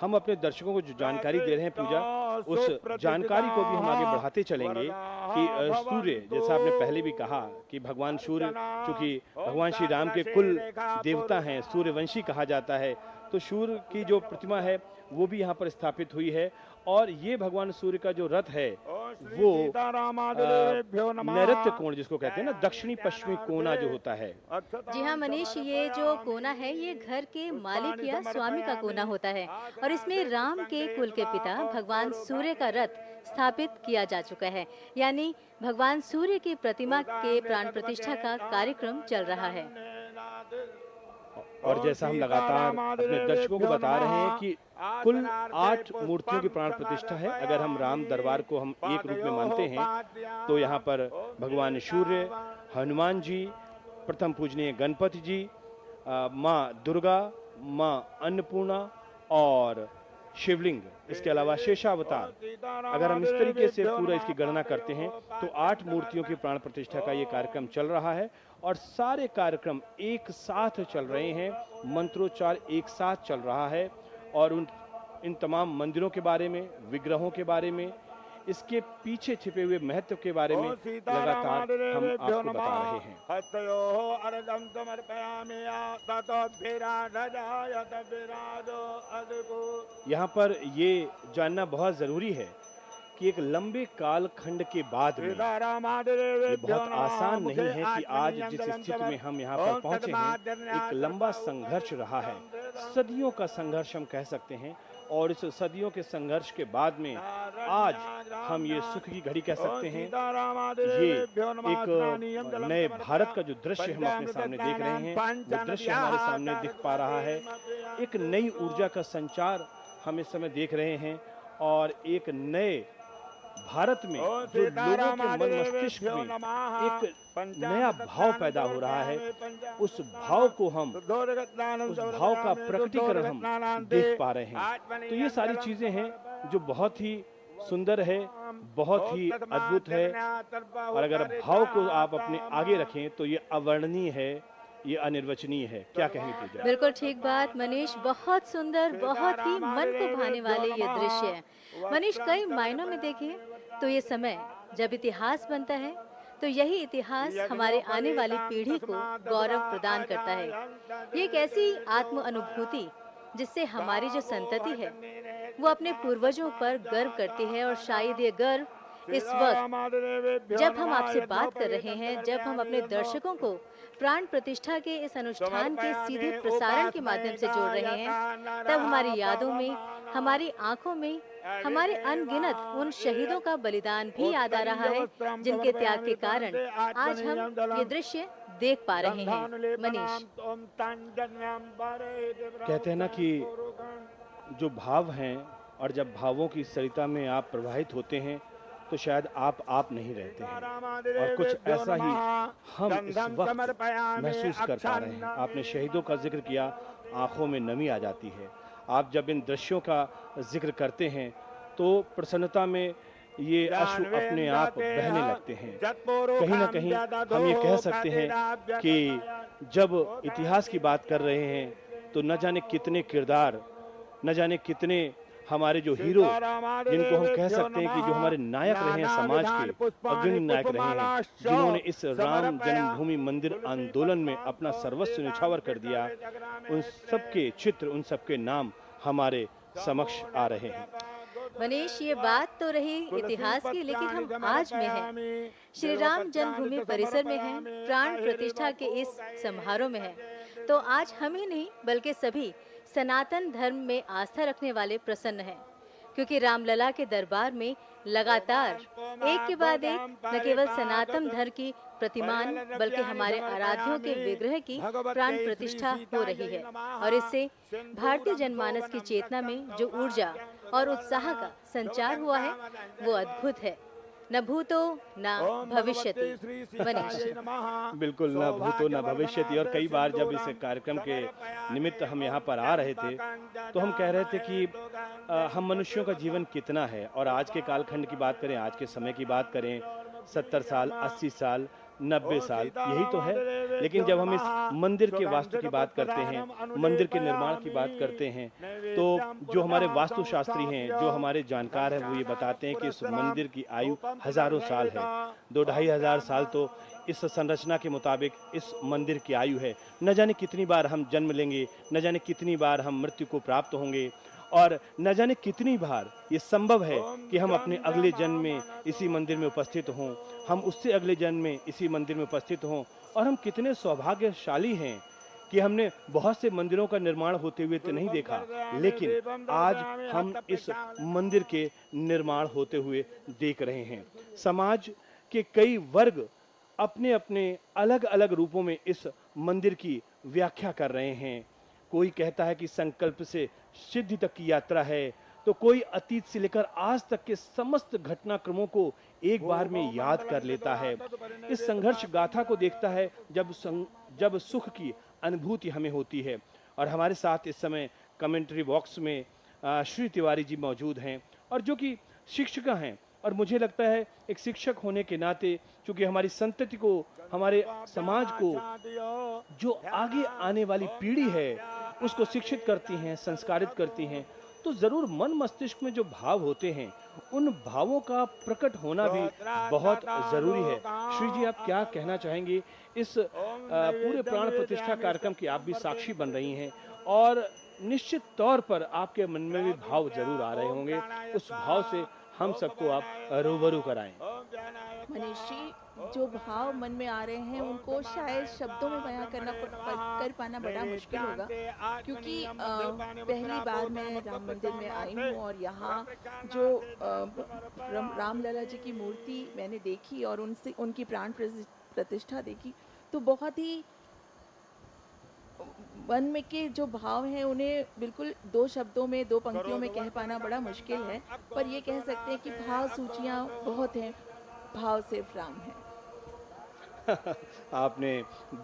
हम अपने दर्शकों को जो जानकारी दे रहे हैं पूजा, उस जानकारी को भी हम आगे बढ़ाते चलेंगे कि सूर्य, जैसा आपने पहले भी कहा कि भगवान सूर्य चूंकि भगवान श्री राम के कुल देवता हैं, सूर्यवंशी कहा जाता है, तो सूर्य की जो प्रतिमा है वो भी यहाँ पर स्थापित हुई है। और ये भगवान सूर्य का जो रथ है वो नैऋत्य कोण जिसको कहते हैं ना, दक्षिणी पश्चिमी कोना जो होता है। जी हाँ मनीष, ये जो कोना है ये घर के मालिक या स्वामी का कोना होता है और इसमें राम के कुल के पिता भगवान सूर्य का रथ स्थापित किया जा चुका है, यानी भगवान सूर्य की प्रतिमा के प्राण प्रतिष्ठा का कार्यक्रम चल रहा है। और जैसा हम लगातार अपने दर्शकों को बता रहे हैं कि कुल 8 मूर्तियों की प्राण प्रतिष्ठा है। अगर हम राम दरबार को हम एक रूप में मानते हैं तो यहाँ पर भगवान सूर्य, हनुमान जी, प्रथम पूजनीय गणपति जी, माँ दुर्गा, माँ अन्नपूर्णा और शिवलिंग, इसके अलावा शेषावतार। अगर हम इस तरीके से पूरा इसकी गणना करते हैं तो 8 मूर्तियों की प्राण प्रतिष्ठा का ये कार्यक्रम चल रहा है और सारे कार्यक्रम एक साथ चल रहे हैं, मंत्रोच्चार एक साथ चल रहा है। और इन तमाम मंदिरों के बारे में, विग्रहों के बारे में, इसके पीछे छिपे हुए महत्व के बारे में लगातार हम आपको बता रहे हैं। यहाँ पर ये जानना बहुत जरूरी है कि एक लंबे काल खंड के बाद में ये बहुत आसान नहीं है कि आज जिस स्थिति में हम यहाँ पर पहुंचे हैं, एक लंबा संघर्ष रहा है, सदियों का संघर्ष हम कह सकते हैं। और इस सदियों के संघर्ष के बाद में आज हम ये सुख की घड़ी कह सकते हैं। ये एक नए भारत का जो दृश्य हम अपने सामने देख रहे हैं, वो दृश्य हमारे सामने दिख पा रहा है। एक नई ऊर्जा का संचार हम इस समय देख रहे हैं और एक नए भारत में जो लोगों के मन मस्तिष्क में एक नया भाव पैदा हो रहा है, उस भाव का प्रकटीकरण हम देख पा रहे हैं। तो ये सारी चीजें हैं जो बहुत ही सुंदर है, बहुत ही अद्भुत है, और अगर भाव को आप अपने आगे रखें तो ये अवर्णनीय है, ये अनिर्वचनीय है। क्या कहेंगे पूजा? बिल्कुल ठीक बात मनीष, बहुत सुंदर, बहुत ही मन को भाने वाले ये दृश्य है। मनीष, कई मायनों में देखें तो ये समय जब इतिहास बनता है तो यही इतिहास हमारे आने वाली पीढ़ी को गौरव प्रदान करता है। ये एक ऐसी आत्म अनुभूति जिससे हमारी जो संतति है वो अपने पूर्वजों पर गर्व करती है, और शायद ये गर्व इस वक्त जब हम आपसे बात कर रहे हैं, जब हम अपने दर्शकों को प्राण प्रतिष्ठा के इस अनुष्ठान के सीधे प्रसारण के माध्यम से जोड़ रहे हैं, तब हमारी यादों में, हमारी आंखों में हमारे अनगिनत उन शहीदों का बलिदान भी याद आ रहा है, जिनके त्याग के कारण आज हम ये दृश्य देख पा रहे हैं। मनीष, कहते हैं ना कि जो भाव हैं, और जब भावों की सरिता में आप प्रवाहित होते हैं तो शायद आप नहीं रहते हैं, और कुछ ऐसा ही हम इस वक्त महसूस कर पा रहे हैं। आपने शहीदों का जिक्र किया, आंखों में नमी आ जाती है। आप जब इन दृश्यों का जिक्र करते हैं तो प्रसन्नता में ये अश्रु अपने आप बहने लगते हैं। कहीं ना कहीं हम ये कह सकते हैं कि जब इतिहास की बात कर रहे हैं तो न जाने कितने किरदार, न जाने कितने हमारे जो हीरो, जिनको हम कह सकते हैं कि जो हमारे नायक रहे हैं, समाज के अग्रणी नायक रहे हैं, जिन्होंने इस राम जन्मभूमि मंदिर आंदोलन में अपना सर्वस्व न्यौछावर कर दिया, उन सबके चित्र, उन सबके नाम हमारे समक्ष आ रहे हैं। मनीष, ये बात तो रही इतिहास की, लेकिन हम आज में हैं, श्री राम जन्मभूमि परिसर में हैं, प्राण प्रतिष्ठा के इस समारोह में हैं। तो आज हम ही नहीं बल्कि सभी सनातन धर्म में आस्था रखने वाले प्रसन्न हैं, क्योंकि रामलला के दरबार में लगातार एक के बाद एक न केवल सनातन धर्म की प्रतिमान बल्कि हमारे आराध्यों के विग्रह की प्राण प्रतिष्ठा हो रही है, और इससे भारतीय जनमानस की चेतना में जो ऊर्जा और उत्साह का संचार हुआ है वो अद्भुत है। न भूतो न भविष्यति। मनीष, बिल्कुल, न भूतो न भविष्यति। और कई बार जब इस कार्यक्रम के निमित्त हम यहाँ पर आ रहे थे तो हम कह रहे थे कि हम मनुष्यों का जीवन कितना है, और आज के कालखंड की बात करें, आज के समय की बात करें, 70 साल, 80 साल, 90 साल, यही तो है। लेकिन जब हम इस मंदिर के वास्तु की बात करते हैं, मंदिर के निर्माण की बात करते हैं, तो जो हमारे वास्तुशास्त्री हैं, जो हमारे जानकार हैं, वो ये बताते हैं कि इस मंदिर की आयु हजारों साल है। 2-2.5 हजार साल तो इस संरचना के मुताबिक इस मंदिर की आयु है। न जाने कितनी बार हम जन्म लेंगे, न जाने कितनी बार हम मृत्यु को प्राप्त होंगे, और न जाने कितनी बार ये संभव है कि हम अपने अगले जन्म में इसी मंदिर में उपस्थित हों, हम उससे अगले जन्म में इसी मंदिर में उपस्थित हों। और हम कितने सौभाग्यशाली हैं कि हमने बहुत से मंदिरों का निर्माण होते हुए तो नहीं देखा, लेकिन आज हम इस मंदिर के निर्माण होते हुए देख रहे हैं। समाज के कई वर्ग अपने अपने अलग अलग रूपों में इस मंदिर की व्याख्या कर रहे हैं। कोई कहता है कि संकल्प से सिद्धि तक की यात्रा है, तो कोई अतीत से लेकर आज तक के समस्त घटनाक्रमों को एक बार में याद कर लेता है। इस संघर्ष गाथा को देखता है जब सुख की अनुभूति हमें होती है। और हमारे साथ इस समय कमेंट्री बॉक्स में श्री तिवारी जी मौजूद हैं, और जो कि शिक्षिका हैं, और मुझे लगता है एक शिक्षक होने के नाते, चूंकि हमारी संतति को, हमारे समाज को, जो आगे आने वाली पीढ़ी है उसको शिक्षित करती हैं, संस्कारित करती हैं, तो जरूर मन मस्तिष्क में जो भाव होते हैं उन भावों का प्रकट होना भी बहुत जरूरी है। श्री जी, आप क्या कहना चाहेंगे? इस पूरे प्राण प्रतिष्ठा कार्यक्रम की आप भी साक्षी बन रही हैं, और निश्चित तौर पर आपके मन में भी भाव जरूर आ रहे होंगे। उस भाव से हम सबको आप रूबरू कराएं। मनीष जी, जो भाव मन में आ रहे हैं उनको शायद शब्दों में बयां कर पाना बड़ा मुश्किल होगा, क्योंकि पहली बार मैं राम मंदिर में आई हूँ, और यहाँ जो रामलला जी की मूर्ति मैंने देखी और उनसे उनकी प्राण प्रतिष्ठा देखी, तो बहुत ही वन में के जो भाव हैं उन्हें बिल्कुल 2 शब्दों में 2 पंक्तियों में कह पाना बड़ा मुश्किल है, पर ये कह सकते हैं कि भाव सूचियाँ बहुत हैं, भाव सिर्फ राम है। आपने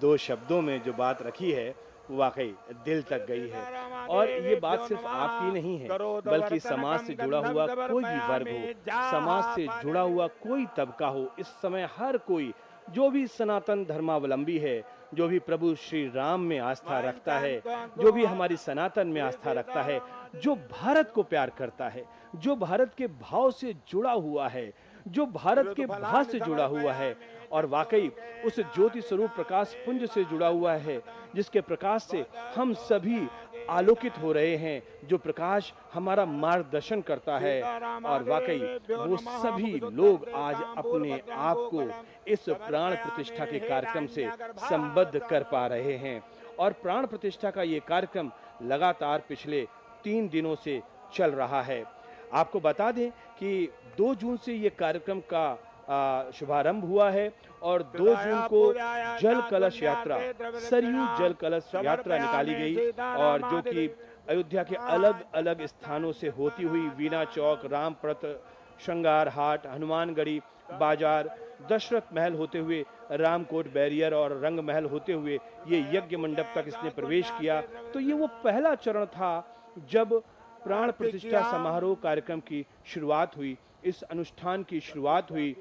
2 शब्दों में जो बात रखी है वो वाकई दिल तक गई है। और ये बात सिर्फ आपकी नहीं है, बल्कि समाज से जुड़ा हुआ कोई भी वर्ग हो, समाज से जुड़ा हुआ कोई तबका हो, इस समय हर कोई जो भी सनातन धर्मावलंबी है, जो भी प्रभु श्री राम में आस्था रखता है, जो भी हमारी सनातन में आस्था रखता है, जो भारत को प्यार करता है, जो भारत के भाव से जुड़ा हुआ है, जो भारत के भाव से जुड़ा हुआ है और वाकई उस ज्योति स्वरूप प्रकाश पुंज से जुड़ा हुआ है, जिसके प्रकाश से हम सभी आलोकित हो रहे हैं, जो प्रकाश हमारा मार्गदर्शन करता है। और वाकई वो सभी लोग आज अपने आप को इस प्राण प्रतिष्ठा के कार्यक्रम से संबद्ध कर पा रहे हैं। और प्राण प्रतिष्ठा का ये कार्यक्रम लगातार पिछले 3 दिनों से चल रहा है। आपको बता दें कि 2 जून से ये कार्यक्रम का शुभारंभ हुआ है और 2 जून को जल कलश यात्रा, सरयू जल कलश यात्रा निकाली गई और जो कि अयोध्या के अलग अलग स्थानों से होती हुई वीणा चौक, रामप्रत, श्रृंगार हाट, हनुमानगढ़ी बाजार, दशरथ महल होते हुए रामकोट बैरियर और रंग महल होते हुए ये यज्ञ मंडप तक इसने प्रवेश किया। तो ये वो पहला चरण था जब प्राण प्रतिष्ठा समारोह कार्यक्रम की शुरुआत हुई, इस अनुष्ठान की शुरुआत हुई।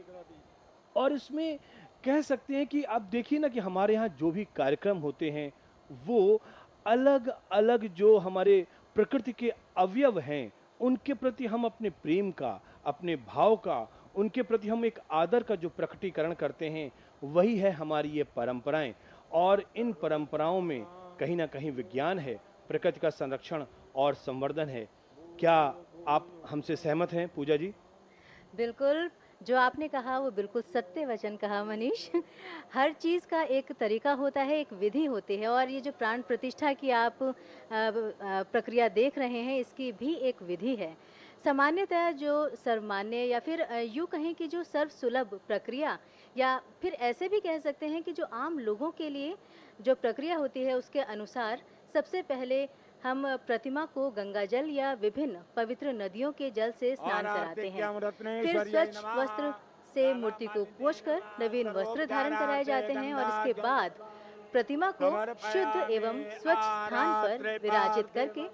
और इसमें कह सकते हैं कि आप देखिए ना कि हमारे यहाँ जो भी कार्यक्रम होते हैं वो अलग अलग जो हमारे प्रकृति के अवयव हैं उनके प्रति हम अपने प्रेम का, अपने भाव का, उनके प्रति हम एक आदर का जो प्रकटीकरण करते हैं, वही है हमारी ये परंपराएं। और इन परंपराओं में कहीं ना कहीं विज्ञान है, प्रकृति का संरक्षण और संवर्धन है। क्या आप हमसे सहमत हैं पूजा जी? बिल्कुल, जो आपने कहा वो बिल्कुल सत्य वचन कहा मनीष। हर चीज़ का एक तरीका होता है, एक विधि होती है और ये जो प्राण प्रतिष्ठा की आप प्रक्रिया देख रहे हैं, इसकी भी एक विधि है। सामान्यतः जो सर्वमान्य या फिर यूँ कहें कि जो सर्वसुलभ प्रक्रिया या फिर ऐसे भी कह सकते हैं कि जो आम लोगों के लिए जो प्रक्रिया होती है उसके अनुसार सबसे पहले हम प्रतिमा को गंगाजल या विभिन्न पवित्र नदियों के जल से स्नान कराते हैं। फिर स्वच्छ वस्त्र से मूर्ति को पोंछकर नवीन वस्त्र धारण कराए जाते हैं और इसके बाद प्रतिमा को शुद्ध एवं स्वच्छ स्थान पर विराजित करके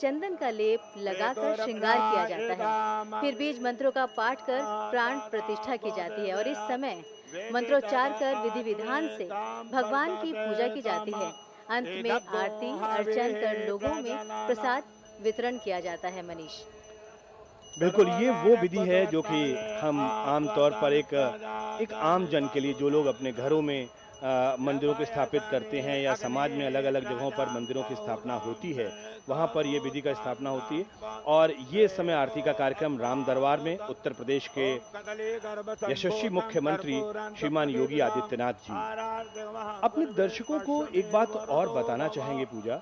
चंदन का लेप लगाकर श्रृंगार किया जाता है। फिर बीज मंत्रों का पाठ कर प्राण प्रतिष्ठा की जाती है और इस समय मंत्रोच्चार कर विधि विधान से भगवान की पूजा की जाती है। अंत में आरती अर्चन कर लोगों में प्रसाद वितरण किया जाता है। मनीष, बिल्कुल, ये वो विधि है जो कि हम आम तौर पर एक आम जन के लिए, जो लोग अपने घरों में मंदिरों को स्थापित करते हैं या समाज में अलग अलग जगहों पर मंदिरों की स्थापना होती है, वहाँ पर ये विधि का स्थापना होती है। और ये समय आरती का कार्यक्रम राम दरबार में उत्तर प्रदेश के यशस्वी मुख्यमंत्री श्रीमान योगी आदित्यनाथ जी अपने दर्शकों को एक बात और बताना चाहेंगे पूजा।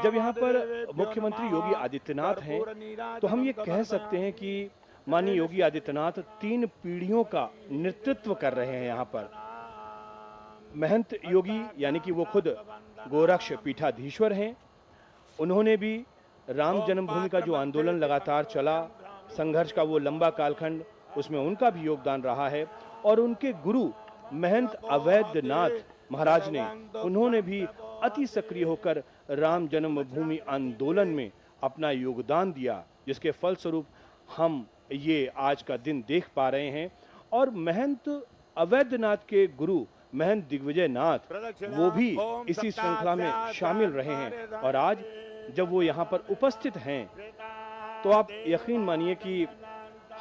जब यहाँ पर मुख्यमंत्री योगी आदित्यनाथ हैं तो हम ये कह सकते हैं कि माननीय योगी आदित्यनाथ 3 पीढ़ियों का नेतृत्व कर रहे हैं यहाँ पर। महंत योगी यानी कि वो खुद गोरक्ष पीठाधीश्वर हैं, उन्होंने भी राम जन्मभूमि का जो आंदोलन लगातार चला, संघर्ष का वो लंबा कालखंड, उसमें उनका भी योगदान रहा है। और उनके गुरु महंत अवैधनाथ महाराज ने, उन्होंने भी अति सक्रिय होकर राम जन्मभूमि आंदोलन में अपना योगदान दिया, जिसके फलस्वरूप हम ये आज का दिन देख पा रहे हैं। और महंत अवैधनाथ के गुरु महंत दिग्विजय नाथ, वो भी इसी श्रृंखला में शामिल रहे हैं और आज जब वो यहाँ पर उपस्थित हैं तो आप यकीन मानिए कि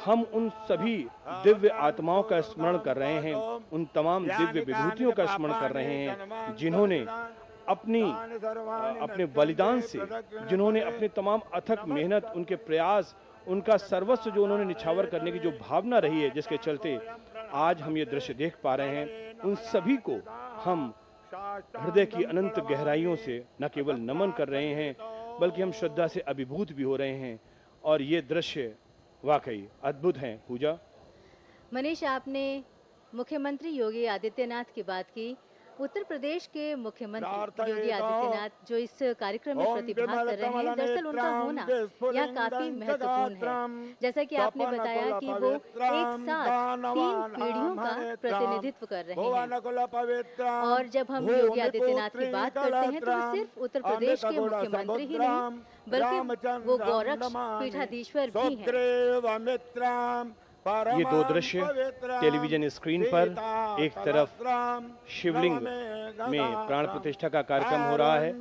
हम उन सभी दिव्य आत्माओं का स्मरण कर रहे हैं, उन तमाम दिव्य विभूतियों का स्मरण कर रहे हैं जिन्होंने अपने बलिदान से, जिन्होंने अपने तमाम अथक मेहनत, उनके प्रयास, उनका सर्वस्व जो उन्होंने निछावर करने की जो भावना रही है, जिसके चलते आज हम ये दृश्य देख पा रहे हैं, उन सभी को हम हृदय की अनंत गहराइयों से न केवल नमन कर रहे हैं बल्कि हम श्रद्धा से अभिभूत भी हो रहे हैं। और ये दृश्य वाकई अद्भुत हैं पूजा। मनीष, आपने मुख्यमंत्री योगी आदित्यनाथ की बात की उत्तर प्रदेश के मुख्यमंत्री योगी आदित्यनाथ जो इस कार्यक्रम में प्रतिभाग कर रहे हैं, दरअसल उनका होना यहाँ काफी महत्वपूर्ण है। जैसा कि आपने बताया कि वो एक साथ 3 पीढ़ियों का प्रतिनिधित्व कर रहे हैं। और जब हम योगी आदित्यनाथ की बात करते हैं तो वो सिर्फ उत्तर प्रदेश के मुख्यमंत्री ही नहीं बल्कि वो गोरक्ष पीठाधीश्वर भी हैं। ये दो दृश्य टेलीविजन स्क्रीन पर, एक तरफ शिवलिंग में प्राण प्रतिष्ठा का कार्यक्रम हो रहा है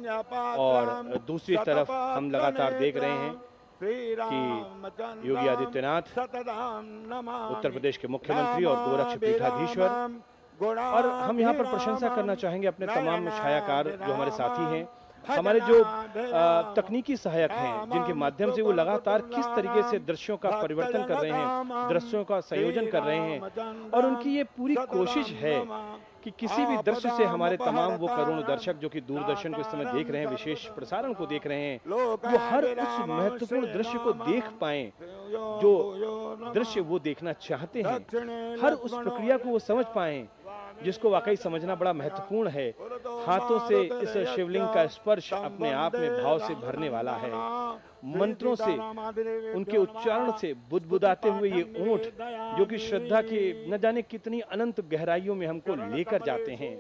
और दूसरी तरफ हम लगातार देख रहे हैं कि योगी आदित्यनाथ उत्तर प्रदेश के मुख्यमंत्री और गोरक्ष पीठाधीश्वर, और हम यहाँ पर प्रशंसा करना चाहेंगे अपने तमाम छायाकार जो हमारे साथी हैं, हमारे जो तकनीकी सहायक हैं, जिनके माध्यम से वो लगातार किस तरीके से दृश्यों का परिवर्तन कर रहे हैं, दृश्यों का संयोजन कर रहे हैं। और उनकी ये पूरी कोशिश है कि किसी भी दृश्य से हमारे तमाम वो करोड़ों दर्शक जो कि दूरदर्शन को इस समय देख रहे हैं, विशेष प्रसारण को देख रहे हैं, वो हर उस महत्वपूर्ण दृश्य को देख पाएं जो दृश्य वो देखना चाहते हैं, हर उस प्रक्रिया को वो समझ पाएं जिसको वाकई समझना बड़ा महत्वपूर्ण है। हाथों से इस शिवलिंग का स्पर्श अपने आप में भाव से भरने वाला है। मंत्रों से, उनके उच्चारण से बुदबुदाते हुए ये ऊंट जो कि श्रद्धा के न जाने कितनी अनंत गहराइयों में हमको लेकर जाते हैं।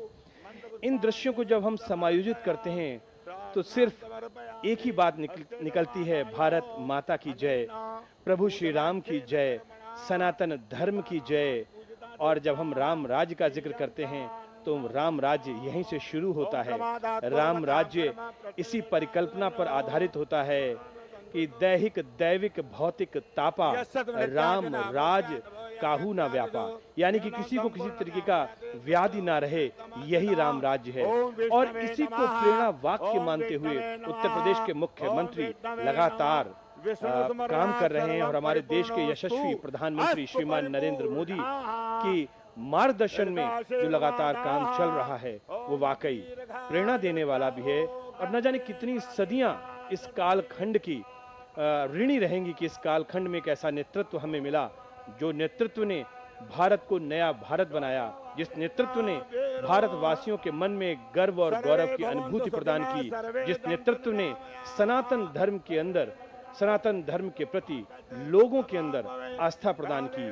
इन दृश्यों को जब हम समायोजित करते हैं तो सिर्फ एक ही बात निकलती है, भारत माता की जय, प्रभु श्री राम की जय, सनातन धर्म की जय। और जब हम राम राज्य का जिक्र करते हैं तो राम राज्य यहीं से शुरू होता है। राम राज्य इसी परिकल्पना पर आधारित होता है कि दैहिक दैविक भौतिक तापा राम राज काहू ना व्यापा, यानी कि किसी को किसी तरीके का व्याधि ना रहे, यही राम राज्य है। और इसी को प्रेरणा वाक्य मानते हुए उत्तर प्रदेश के मुख्यमंत्री लगातार काम कर रहे हैं और हमारे देश के यशस्वी प्रधानमंत्री श्रीमान नरेंद्र मोदी की मार्गदर्शन में जो लगातार काम चल रहा है वो वाकई प्रेरणा देने वाला भी है। और न जाने कितनी सदियां इस कालखंड की ऋणी रहेंगी कि इस कालखंड में एक ऐसा नेतृत्व हमें मिला जो नेतृत्व ने भारत को नया भारत बनाया, जिस नेतृत्व ने भारतवासियों के मन में गर्व और गौरव की अनुभूति प्रदान की, जिस नेतृत्व ने सनातन धर्म के अंदर, सनातन धर्म के प्रति लोगों के अंदर आस्था प्रदान की।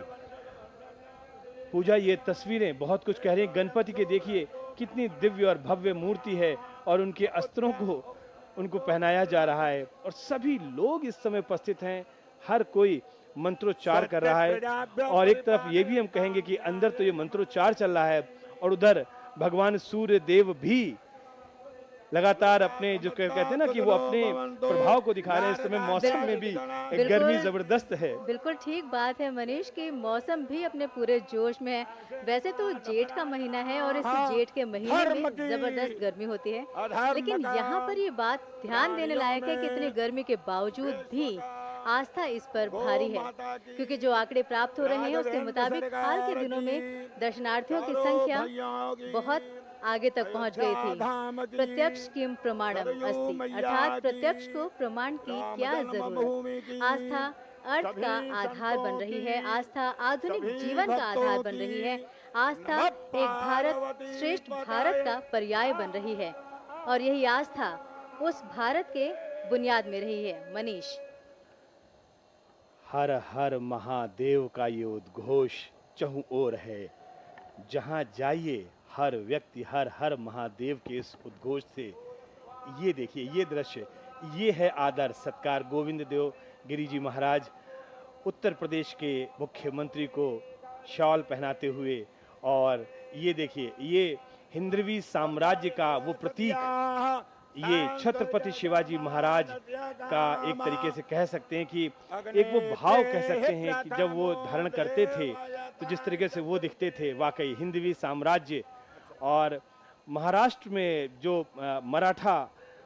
पूजा, ये तस्वीरें बहुत कुछ कह रही हैं। गणपति के देखिए कितनी दिव्य और भव्य मूर्ति है और उनके अस्त्रों को उनको पहनाया जा रहा है और सभी लोग इस समय उपस्थित हैं। हर कोई मंत्रोच्चार कर रहा है और एक तरफ ये भी हम कहेंगे कि अंदर तो ये मंत्रोच्चार चल रहा है और उधर भगवान सूर्य देव भी लगातार अपने जो कहते हैं ना कि वो अपने प्रभाव को दिखा रहे हैं। इस समय मौसम में भी गर्मी जबरदस्त है। बिल्कुल ठीक बात है मनीष कि मौसम भी अपने पूरे जोश में है। वैसे तो जेठ का महीना है और इस जेठ के महीने में जबरदस्त गर्मी होती है, लेकिन यहाँ पर ये बात ध्यान देने लायक है कि इतनी गर्मी के बावजूद भी आस्था इस पर भारी है, क्योंकि जो आंकड़े प्राप्त हो रहे हैं उसके मुताबिक हाल के दिनों में दर्शनार्थियों की संख्या बहुत आगे तक पहुंच गई थी। प्रत्यक्ष किम प्रमाणम अस्ति, अर्थात प्रत्यक्ष को प्रमाण की क्या जरूरत। आस्था अर्थ का आधार बन रही है, आस्था आधुनिक जीवन का आधार बन रही है, आस्था एक भारत श्रेष्ठ भारत का पर्याय बन रही है और यही आस्था उस भारत के बुनियाद में रही है। मनीष, हर हर महादेव का ये उद्घोष चहुं ओर है। जहां जाइए हर व्यक्ति हर हर महादेव के इस उद्घोष से, ये देखिए ये दृश्य, ये है आदर सत्कार। गोविंद देव गिरी जी महाराज उत्तर प्रदेश के मुख्यमंत्री को शॉल पहनाते हुए, और ये देखिए ये हिंदवी साम्राज्य का वो प्रतीक, ये छत्रपति शिवाजी महाराज का एक तरीके से कह सकते हैं कि एक वो भाव कह सकते हैं कि जब वो धारण करते थे तो जिस तरीके से वो दिखते थे, वाकई हिंदवी साम्राज्य। और महाराष्ट्र में जो मराठा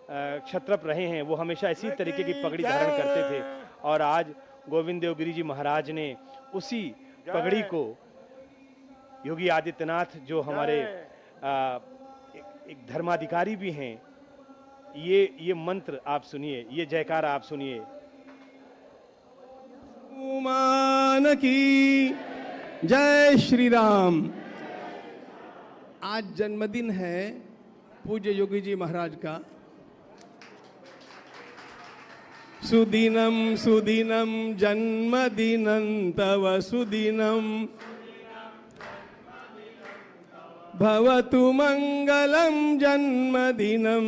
क्षत्रप रहे हैं वो हमेशा इसी तरीके की पगड़ी धारण करते थे और आज गोविंद देव गिरी जी महाराज ने उसी पगड़ी को योगी आदित्यनाथ जो हमारे एक धर्माधिकारी भी हैं, ये मंत्र आप सुनिए, ये जयकारा आप सुनिए। हनुमान की जय श्री राम। आज जन्मदिन है पूज्य योगी जी महाराज का। सुदिनम सुदिनम जन्मदिनं तव सुदिनम भवतु मंगलम जन्मदिनम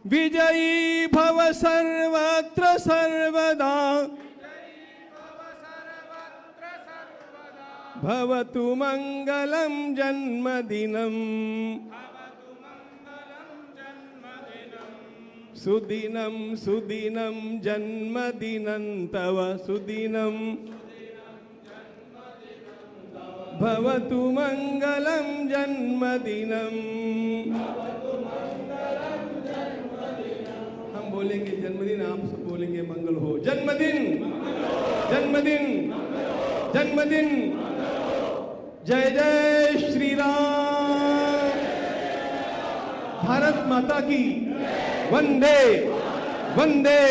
विजयी भव सर्वत्र सर्वदा भवतु मंगलम जन्मदिनम सुदिनं सुदिनं जन्मदिनं तव सुदिनं भवतु मंगलम जन्मदिनम। हम बोलेंगे जन्मदिन, आप सब बोलेंगे मंगल हो। जन्मदिन जन्मदिन जन्मदिन। जय जय श्री राम। भारत माता की वंदे वंदे।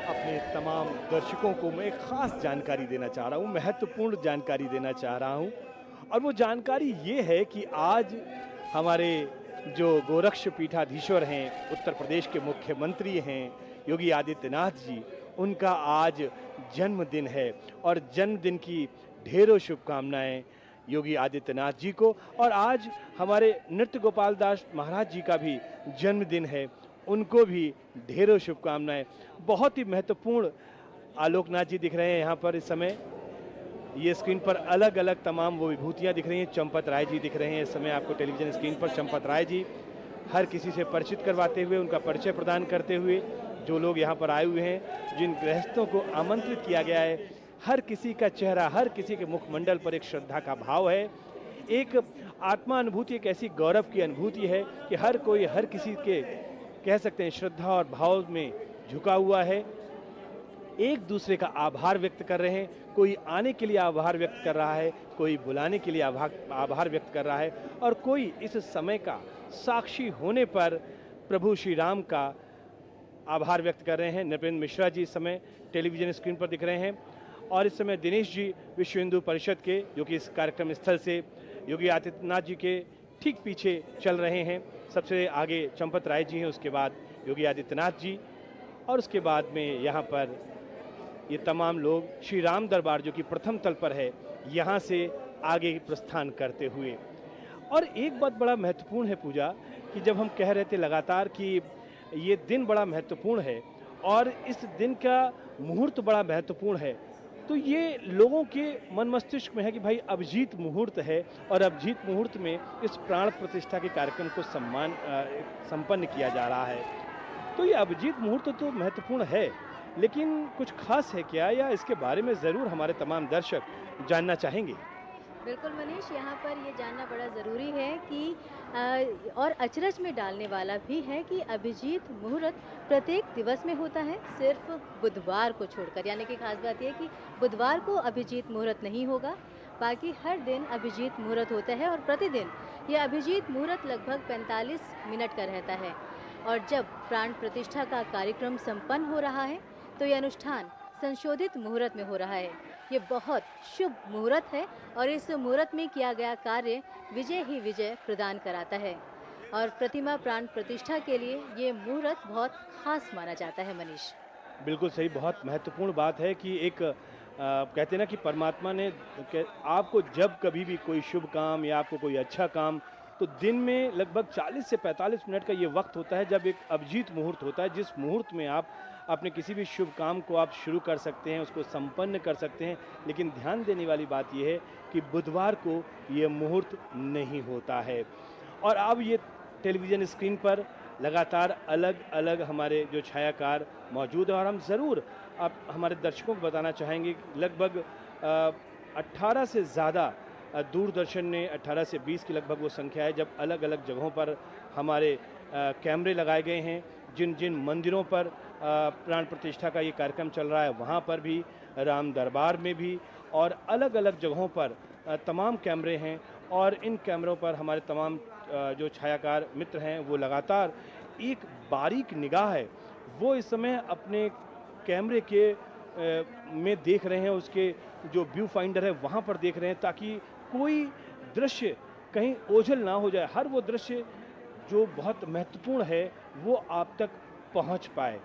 अपने तमाम दर्शकों को मैं एक खास जानकारी देना चाह रहा हूँ, महत्वपूर्ण जानकारी देना चाह रहा हूँ। और वो जानकारी ये है कि आज हमारे जो गोरक्ष पीठाधीश्वर हैं, उत्तर प्रदेश के मुख्यमंत्री हैं योगी आदित्यनाथ जी, उनका आज जन्मदिन है। और जन्मदिन की ढेरों शुभकामनाएं योगी आदित्यनाथ जी को। और आज हमारे नृत्य गोपाल दास महाराज जी का भी जन्मदिन है, उनको भी ढेरों शुभकामनाएं। बहुत ही महत्वपूर्ण आलोकनाथ जी दिख रहे हैं यहाँ पर इस समय। ये स्क्रीन पर अलग अलग तमाम वो विभूतियाँ दिख रही हैं। चंपत राय जी दिख रहे हैं इस समय आपको टेलीविजन स्क्रीन पर। चंपत राय जी हर किसी से परिचित करवाते हुए, उनका परिचय प्रदान करते हुए, जो लोग यहाँ पर आए हुए हैं, जिन गृहस्थों को आमंत्रित किया गया है, हर किसी का चेहरा, हर किसी के मुखमंडल पर एक श्रद्धा का भाव है, एक आत्मा अनुभूति, एक ऐसी गौरव की अनुभूति है कि हर कोई हर किसी के कह सकते हैं श्रद्धा और भाव में झुका हुआ है, एक दूसरे का आभार व्यक्त कर रहे हैं। कोई आने के लिए आभार व्यक्त कर रहा है, कोई बुलाने के लिए आभार व्यक्त कर रहा है, और कोई इस समय का साक्षी होने पर प्रभु श्री राम का आभार व्यक्त कर रहे हैं। नृपेंद्र मिश्रा जी इस समय टेलीविजन स्क्रीन पर दिख रहे हैं। और इस समय दिनेश जी विश्व हिंदू परिषद के, जो कि इस कार्यक्रम स्थल से योगी आदित्यनाथ जी के ठीक पीछे चल रहे हैं। सबसे आगे चंपत राय जी हैं, उसके बाद योगी आदित्यनाथ जी, और उसके बाद में यहाँ पर ये तमाम लोग श्री राम दरबार, जो कि प्रथम तल पर है, यहाँ से आगे प्रस्थान करते हुए। और एक बात बड़ा महत्वपूर्ण है पूजा, कि जब हम कह रहे थे लगातार कि ये दिन बड़ा महत्वपूर्ण है और इस दिन का मुहूर्त बड़ा महत्वपूर्ण है, तो ये लोगों के मन मस्तिष्क में है कि भाई अभिजीत मुहूर्त है, और अभिजीत मुहूर्त में इस प्राण प्रतिष्ठा के कार्यक्रम को संपन्न किया जा रहा है। तो ये अभिजीत मुहूर्त तो महत्वपूर्ण है, लेकिन कुछ खास है क्या, या इसके बारे में ज़रूर हमारे तमाम दर्शक जानना चाहेंगे। बिल्कुल मनीष, यहाँ पर ये जानना बड़ा ज़रूरी है कि और अचरज में डालने वाला भी है कि अभिजीत मुहूर्त प्रत्येक दिवस में होता है, सिर्फ बुधवार को छोड़कर। यानी कि खास बात यह है कि बुधवार को अभिजीत मुहूर्त नहीं होगा, बाकी हर दिन अभिजीत मुहूर्त होता है। और प्रतिदिन यह अभिजीत मुहूर्त लगभग 45 मिनट का रहता है। और जब प्राण प्रतिष्ठा का कार्यक्रम संपन्न हो रहा है तो यह अनुष्ठान संशोधित मुहूर्त में हो रहा है। ये बहुत शुभ मुहूर्त है और इस मुहूर्त में किया गया कार्य विजय ही विजय प्रदान कराता है। और प्रतिमा प्राण प्रतिष्ठा के लिए ये मुहूर्त बहुत खास माना जाता है मनीष। बिल्कुल सही, बहुत महत्वपूर्ण बात है कि एक कहते हैं ना कि परमात्मा ने आपको जब कभी भी कोई शुभ काम या आपको कोई अच्छा काम, तो दिन में लगभग 40 से 45 मिनट का ये वक्त होता है जब एक अभिजीत मुहूर्त होता है, जिस मुहूर्त में आप अपने किसी भी शुभ काम को आप शुरू कर सकते हैं, उसको संपन्न कर सकते हैं। लेकिन ध्यान देने वाली बात यह है कि बुधवार को ये मुहूर्त नहीं होता है। और अब ये टेलीविज़न स्क्रीन पर लगातार अलग अलग हमारे जो छायाकार मौजूद हैं, और हम ज़रूर आप हमारे दर्शकों को बताना चाहेंगे, लगभग 18 से ज़्यादा दूरदर्शन ने 18 से 20 की लगभग वो संख्या है, जब अलग अलग जगहों पर हमारे कैमरे लगाए गए हैं। जिन जिन मंदिरों पर प्राण प्रतिष्ठा का ये कार्यक्रम चल रहा है, वहाँ पर भी, राम दरबार में भी, और अलग अलग जगहों पर तमाम कैमरे हैं। और इन कैमरों पर हमारे तमाम जो छायाकार मित्र हैं वो लगातार एक बारीक निगाह है वो इस समय अपने कैमरे के में देख रहे हैं, उसके जो व्यू फाइंडर है वहाँ पर देख रहे हैं, ताकि कोई दृश्य कहीं ओझल ना हो जाए, हर वो दृश्य जो बहुत महत्वपूर्ण है वो आप तक पहुंच पाए।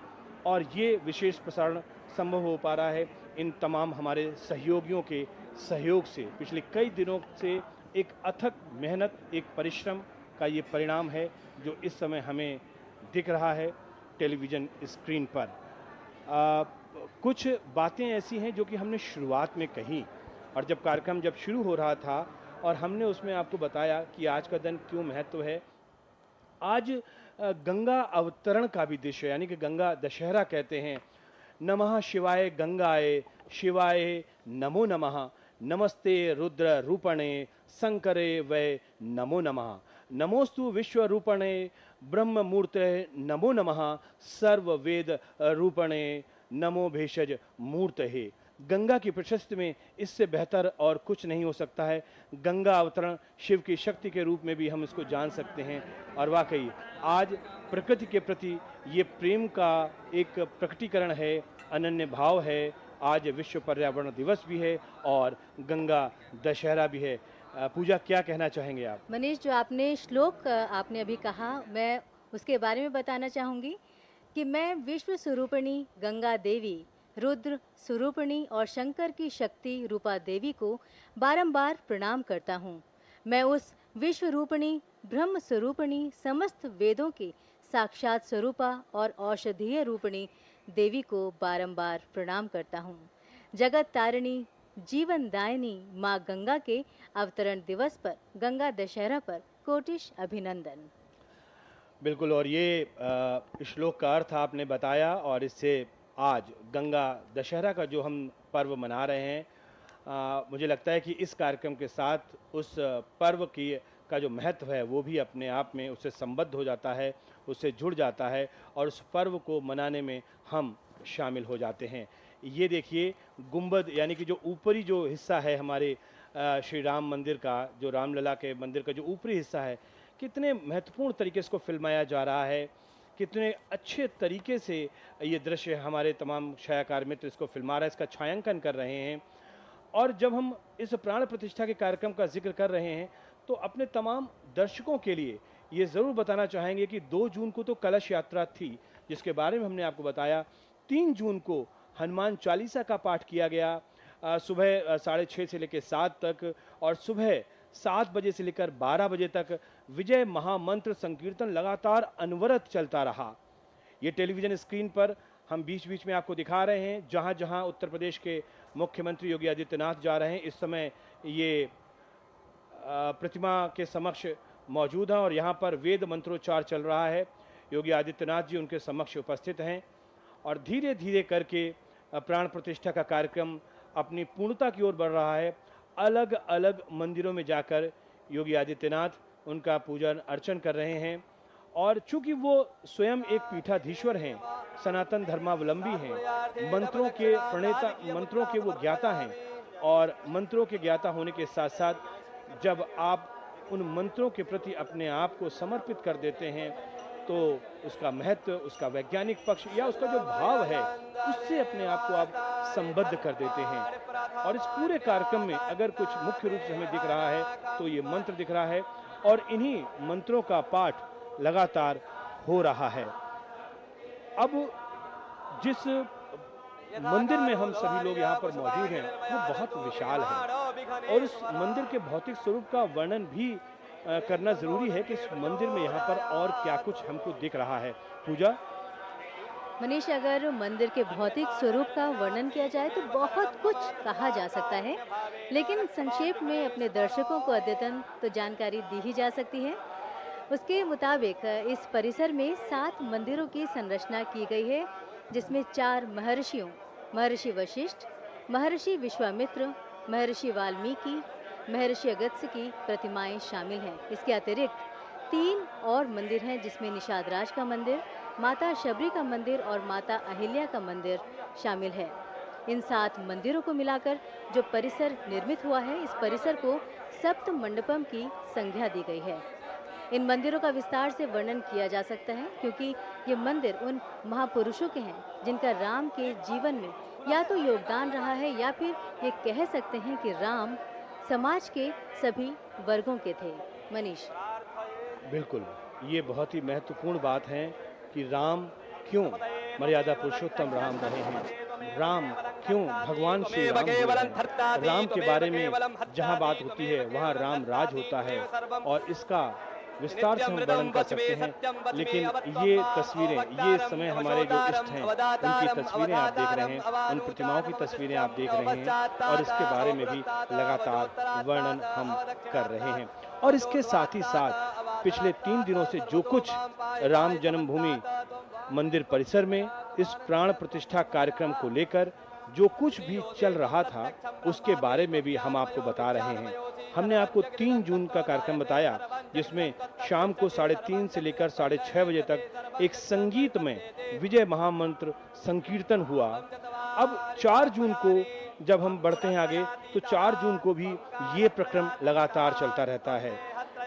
और ये विशेष प्रसारण संभव हो पा रहा है इन तमाम हमारे सहयोगियों के सहयोग से। पिछले कई दिनों से एक अथक मेहनत, एक परिश्रम का ये परिणाम है जो इस समय हमें दिख रहा है टेलीविज़न स्क्रीन पर। कुछ बातें ऐसी हैं जो कि हमने शुरुआत में कही, और जब कार्यक्रम शुरू हो रहा था और हमने उसमें आपको बताया कि आज का दिन क्यों महत्व है। आज गंगा अवतरण का भी दृश्य है, यानी कि गंगा दशहरा कहते हैं। नमः शिवाय गंगाए शिवाय नमो नमः, नमस्ते रुद्र रूपणे शंकरे वै नमो नमः, नमोस्तु विश्व रूपणे ब्रह्म मूर्ते नमो नमः, सर्व वेद रूपणे नमो भेषज मूर्तहे। गंगा की प्रशस्ति में इससे बेहतर और कुछ नहीं हो सकता है। गंगा अवतरण शिव की शक्ति के रूप में भी हम इसको जान सकते हैं। और वाकई आज प्रकृति के प्रति ये प्रेम का एक प्रकटीकरण है, अनन्य भाव है। आज विश्व पर्यावरण दिवस भी है और गंगा दशहरा भी है। पूजा, क्या कहना चाहेंगे आप? मनीष, जो आपने श्लोक आपने अभी कहा, मैं उसके बारे में बताना चाहूँगी कि मैं विश्व स्वरूपिणी गंगा देवी, रुद्र स्वरूपिणी और शंकर की शक्ति रूपा देवी को बारंबार प्रणाम करता हूँ। मैं उस विश्व रूपिणी ब्रह्म स्वरूपिणी समस्त वेदों की साक्षात स्वरूपा और औषधीय रूपिणी देवी को बारंबार प्रणाम करता हूँ। जगत तारिणी जीवन दायिनी माँ गंगा के अवतरण दिवस पर, गंगा दशहरा पर कोटिश अभिनंदन। बिल्कुल, और ये श्लोक का अर्थ आपने बताया, और इससे आज गंगा दशहरा का जो हम पर्व मना रहे हैं, मुझे लगता है कि इस कार्यक्रम के साथ उस पर्व की का जो महत्व है वो भी अपने आप में उससे संबद्ध हो जाता है, उससे जुड़ जाता है, और उस पर्व को मनाने में हम शामिल हो जाते हैं। ये देखिए, गुंबद यानी कि जो ऊपरी जो हिस्सा है हमारे श्री राम मंदिर का, जो रामलला के मंदिर का जो ऊपरी हिस्सा है, कितने महत्वपूर्ण तरीके से इसको फिल्माया जा रहा है, कितने अच्छे तरीके से ये दृश्य हमारे तमाम छायाकार मित्र इसको फिल्मा रहे हैं, इसका छायांकन कर रहे हैं। और जब हम इस प्राण प्रतिष्ठा के कार्यक्रम का जिक्र कर रहे हैं तो अपने तमाम दर्शकों के लिए ये ज़रूर बताना चाहेंगे कि 2 जून को तो कलश यात्रा थी, जिसके बारे में हमने आपको बताया। 3 जून को हनुमान चालीसा का पाठ किया गया, सुबह 6:30 से लेकर 7 तक, और सुबह 7 बजे से लेकर 12 बजे तक विजय महामंत्र संकीर्तन लगातार अनवरत चलता रहा। ये टेलीविज़न स्क्रीन पर हम बीच बीच में आपको दिखा रहे हैं, जहाँ जहाँ उत्तर प्रदेश के मुख्यमंत्री योगी आदित्यनाथ जा रहे हैं, इस समय ये प्रतिमा के समक्ष मौजूद हैं और यहाँ पर वेद मंत्रोच्चार चल रहा है। योगी आदित्यनाथ जी उनके समक्ष उपस्थित हैं और धीरे धीरे करके प्राण प्रतिष्ठा का कार्यक्रम अपनी पूर्णता की ओर बढ़ रहा है। अलग अलग मंदिरों में जाकर योगी आदित्यनाथ उनका पूजन अर्चन कर रहे हैं, और चूंकि वो स्वयं एक पीठाधीश्वर हैं, सनातन धर्मावलंबी हैं, मंत्रों के प्रणेता, मंत्रों के वो ज्ञाता हैं, और मंत्रों के ज्ञाता होने के साथ साथ जब आप उन मंत्रों के प्रति अपने आप को समर्पित कर देते हैं तो उसका महत्व, उसका वैज्ञानिक पक्ष या उसका जो भाव है, उससे अपने आप को आप संबद्ध कर देते हैं। और इस पूरे कार्यक्रम में अगर कुछ मुख्य रूप से हमें दिख रहा है तो ये मंत्र दिख रहा है, और इन्हीं मंत्रों का पाठ लगातार हो रहा है। अब जिस मंदिर में हम सभी लोग यहाँ पर मौजूद हैं वो बहुत विशाल है, और उस मंदिर के भौतिक स्वरूप का वर्णन भी करना जरूरी है कि इस मंदिर में यहाँ पर और क्या कुछ हमको दिख रहा है। पूजा, मनीष, अगर मंदिर के भौतिक स्वरूप का वर्णन किया जाए तो बहुत कुछ कहा जा सकता है, लेकिन संक्षेप में अपने दर्शकों को अद्यतन तो जानकारी दी ही जा सकती है। उसके मुताबिक इस परिसर में 7 मंदिरों की संरचना की गई है, जिसमें 4 महर्षियों, महर्षि वशिष्ठ, महर्षि विश्वामित्र, महर्षि वाल्मीकि, महर्षि अगस्त्य की प्रतिमाएं शामिल हैं। इसके अतिरिक्त 3 और मंदिर हैं, जिसमें निषाद राज का मंदिर, माता शबरी का मंदिर और माता अहिल्या का मंदिर शामिल है। इन 7 मंदिरों को मिलाकर जो परिसर निर्मित हुआ है, इस परिसर को सप्त मंडपम की संज्ञा दी गई है। इन मंदिरों का विस्तार से वर्णन किया जा सकता है, क्योंकि ये मंदिर उन महापुरुषों के हैं जिनका राम के जीवन में या तो योगदान रहा है, या फिर ये कह सकते हैं कि राम समाज के सभी वर्गों के थे। मनीष। बिल्कुल, ये बहुत ही महत्वपूर्ण बात है कि राम क्यों मर्यादा पुरुषोत्तम राम रहे हैं, राम क्यों भगवान श्री राम हुए हैं। राम के बारे में जहाँ बात होती है वहाँ राम राज होता है, और इसका विस्तार से हम वर्णन कर सकते हैं। लेकिन ये तस्वीरें, ये समय हमारे जो इष्ट हैं उनकी तस्वीरें आप देख रहे हैं, उन प्रतिमाओं की तस्वीरें आप देख रहे हैं, और इसके बारे में भी लगातार वर्णन हम कर रहे हैं। और इसके साथ ही साथ पिछले 3 दिनों से जो कुछ राम जन्मभूमि मंदिर परिसर में इस प्राण प्रतिष्ठा कार्यक्रम को लेकर जो कुछ भी चल रहा था, उसके बारे में भी हम आपको बता रहे हैं। हमने आपको 3 जून का कार्यक्रम बताया, जिसमें शाम को 3:30 से लेकर 6:30 बजे तक एक संगीतमय विजय महामंत्र संकीर्तन हुआ। अब 4 जून को जब हम बढ़ते हैं आगे, तो 4 जून को भी ये प्रक्रम लगातार चलता रहता है।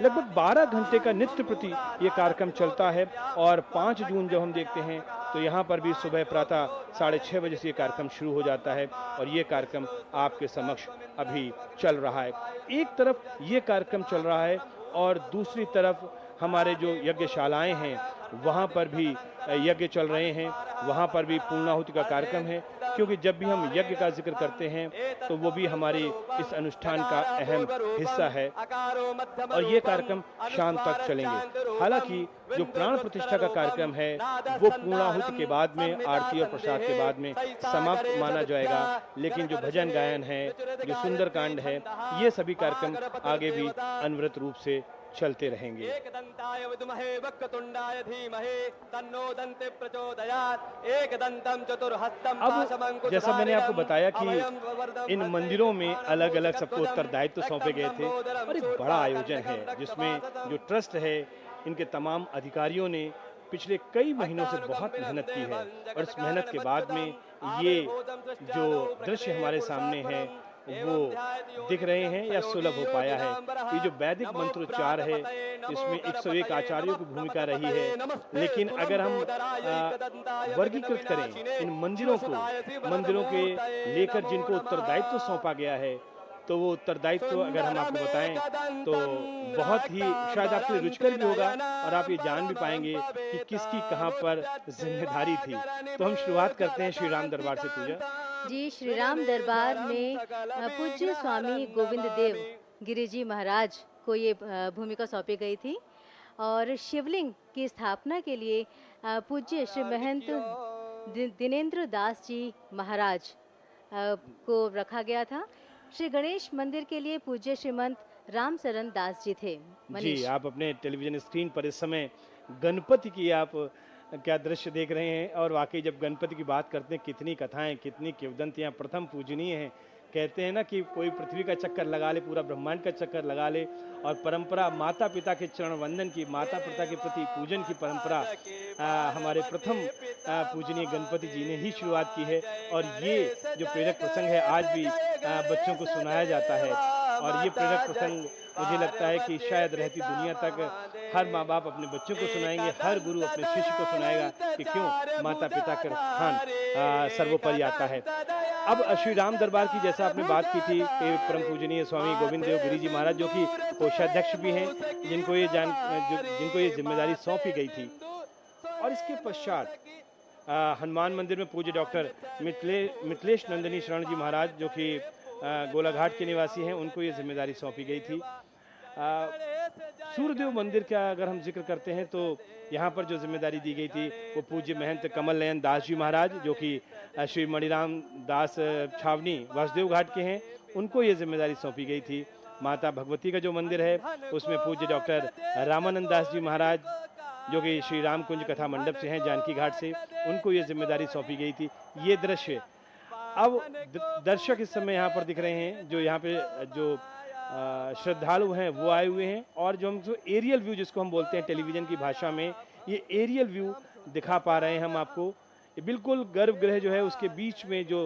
लगभग 12 घंटे का नित्य प्रति ये कार्यक्रम चलता है। और 5 जून जब हम देखते हैं तो यहाँ पर भी सुबह प्रातः 6:30 बजे से ये कार्यक्रम शुरू हो जाता है, और ये कार्यक्रम आपके समक्ष अभी चल रहा है। एक तरफ ये कार्यक्रम चल रहा है, और दूसरी तरफ हमारे जो यज्ञशालाएं हैं वहाँ पर भी यज्ञ चल रहे हैं, वहाँ पर भी पूर्णाहुति का कार्यक्रम है, क्योंकि जब भी हम यज्ञ का जिक्र करते हैं तो वो भी हमारे इस अनुष्ठान का अहम हिस्सा है, और ये कार्यक्रम शाम तक चलेंगे। हालांकि जो प्राण प्रतिष्ठा का कार्यक्रम है वो पूर्णाहुति के बाद में, आरती और प्रसाद के बाद में समाप्त माना जाएगा, लेकिन जो भजन गायन है, जो सुंदरकांड है, ये सभी कार्यक्रम आगे भी अनवरत रूप से चलते रहेंगे। अब जैसा मैंने आपको बताया कि इन मंदिरों में अलग अलग सबको उत्तरदायित्व सौंपे गए थे, और एक बड़ा आयोजन है जिसमें जो ट्रस्ट है, इनके तमाम अधिकारियों ने पिछले कई महीनों से बहुत मेहनत की है, और इस मेहनत के बाद में ये जो दृश्य हमारे सामने है वो दिख रहे हैं या सुलभ हो पाया है। ये जो वैदिक मंत्रोच्चार है, इसमें 101 आचार्यों की भूमिका रही है, लेकिन अगर हम वर्गीकृत करें इन मंदिरों के लेकर जिनको उत्तरदायित्व सौंपा गया है, तो वो उत्तरदायित्व अगर हम आपको बताएं तो बहुत ही शायद आपके लिए रुचिकर भी होगा, और आप ये जान भी पाएंगे कि किसकी कहाँ पर जिम्मेदारी थी। तो हम शुरुआत करते हैं श्री राम दरबार से। पूजा जी, श्री राम दरबार में पूज्य स्वामी गोविंद देव गिरि जी महाराज को ये भूमिका सौंपी गई थी, और शिवलिंग की स्थापना के लिए पूज्य श्री महंत दिनेंद्र दास जी महाराज को रखा गया था। श्री गणेश मंदिर के लिए पूज्य श्रीमंत राम शरण दास जी थे। जी, आप अपने टेलीविजन स्क्रीन पर इस समय गणपति की आप क्या दृश्य देख रहे हैं, और वाकई जब गणपति की बात करते हैं, कितनी कथाएं, कितनी किंवदंतियां प्रथम पूजनीय हैं। कहते हैं ना कि कोई पृथ्वी का चक्कर लगा ले, पूरा ब्रह्मांड का चक्कर लगा ले, और परंपरा माता पिता के चरण वंदन की, माता पिता के प्रति पूजन की परंपरा हमारे प्रथम पूजनीय गणपति जी ने ही शुरुआत की है। और ये जो प्रेरक प्रसंग है आज भी बच्चों को सुनाया जाता है, और ये प्रेरक प्रसंग मुझे लगता है कि शायद रहती दुनिया तक हर माँ बाप अपने बच्चों को सुनाएंगे, हर गुरु अपने शिष्य को सुनाएगा कि क्यों माता पिता का स्थान सर्वोपरि आता है। अब श्री राम दरबार की जैसा आपने बात की थी, परम पूजनीय स्वामी गोविंद देव गिरि जी महाराज जो कि कोषाध्यक्ष भी हैं, जिनको ये जिम्मेदारी सौंपी गई थी। और इसके पश्चात हनुमान मंदिर में पूज्य डॉक्टर मिथिलेश नंदिनी शरण जी महाराज जो कि गोलाघाट के निवासी हैं, उनको ये जिम्मेदारी सौंपी गई थी। सूर्यदेव मंदिर का अगर हम जिक्र करते हैं तो यहाँ पर जो जिम्मेदारी दी गई थी वो पूज्य महंत कमल नयन दास जी महाराज जो कि श्री मणिराम दास छावनी वासुदेव घाट के हैं, उनको ये जिम्मेदारी सौंपी गई थी। माता भगवती का जो मंदिर है उसमें पूज्य डॉक्टर रामानंद दास जी महाराज जो कि श्री राम कुंज कथा मंडप से हैं, जानकी घाट से, उनको ये जिम्मेदारी सौंपी गई थी। ये दृश्य अब दर्शक इस समय यहाँ पर दिख रहे हैं, जो यहाँ पे जो श्रद्धालु हैं वो आए हुए हैं, और जो हम एरियल व्यू जिसको हम बोलते हैं टेलीविजन की भाषा में, ये एरियल व्यू दिखा पा रहे हैं हम आपको। ये बिल्कुल गर्भगृह जो है उसके बीच में जो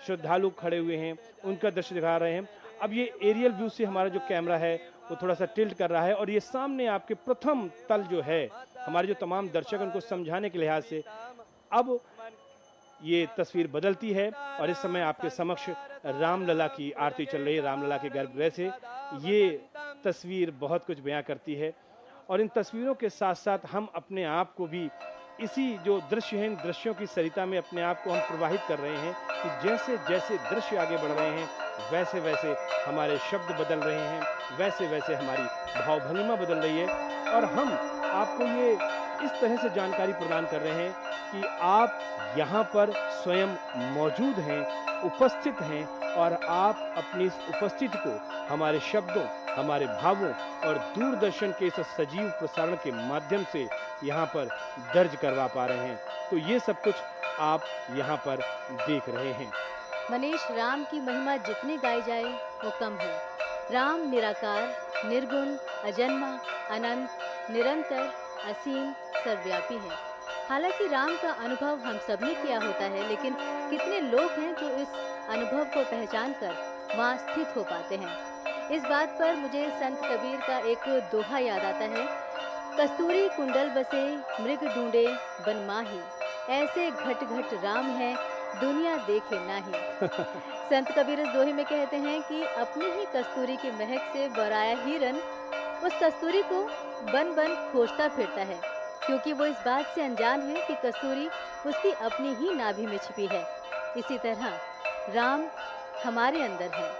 श्रद्धालु खड़े हुए हैं उनका दृश्य दिखा रहे हैं। अब ये एरियल व्यू से हमारा जो कैमरा है वो थोड़ा सा टिल्ट कर रहा है और ये सामने आपके प्रथम तल जो है, हमारे जो तमाम दर्शक उनको समझाने के लिहाज से अब ये तस्वीर बदलती है और इस समय आपके समक्ष रामलला की आरती चल रही है, रामलला के गर्भगृह से। ये तस्वीर बहुत कुछ बयां करती है और इन तस्वीरों के साथ साथ हम अपने आप को भी इसी जो दृश्य हैं, इन दृश्यों की सरिता में अपने आप को हम प्रवाहित कर रहे हैं कि जैसे जैसे दृश्य आगे बढ़ रहे हैं वैसे वैसे हमारे शब्द बदल रहे हैं, वैसे वैसे हमारी भावभंगिमा बदल रही है और हम आपको ये इस तरह से जानकारी प्रदान कर रहे हैं कि आप यहाँ पर स्वयं मौजूद हैं, उपस्थित हैं और आप अपनी इस उपस्थिति को हमारे शब्दों, हमारे भावों और दूरदर्शन के इस सजीव प्रसारण के माध्यम से यहाँ पर दर्ज करवा पा रहे हैं। तो ये सब कुछ आप यहाँ पर देख रहे हैं। मनीष, राम की महिमा जितनी गाई जाए वो कम है। राम निराकार, निर्गुण, अजन्मा, अनंत, निरंतर, असीम, सर्वव्यापी है। हालांकि राम का अनुभव हम सब ने किया होता है, लेकिन कितने लोग हैं जो इस अनुभव को पहचान कर वहाँ स्थित हो पाते हैं। इस बात पर मुझे संत कबीर का एक दोहा याद आता है, कस्तूरी कुंडल बसे मृग ढूंढे बन माही, ऐसे घट घट राम है दुनिया देखे नाही। संत कबीर इस दोहे में कहते हैं कि अपनी ही कस्तूरी की महक से बराया हिरन उस कस्तूरी को बन बन खोजता फिरता है, क्योंकि वो इस बात से अनजान है कि कस्तूरी उसकी अपनी ही नाभि में छिपी है। इसी तरह राम हमारे अंदर है,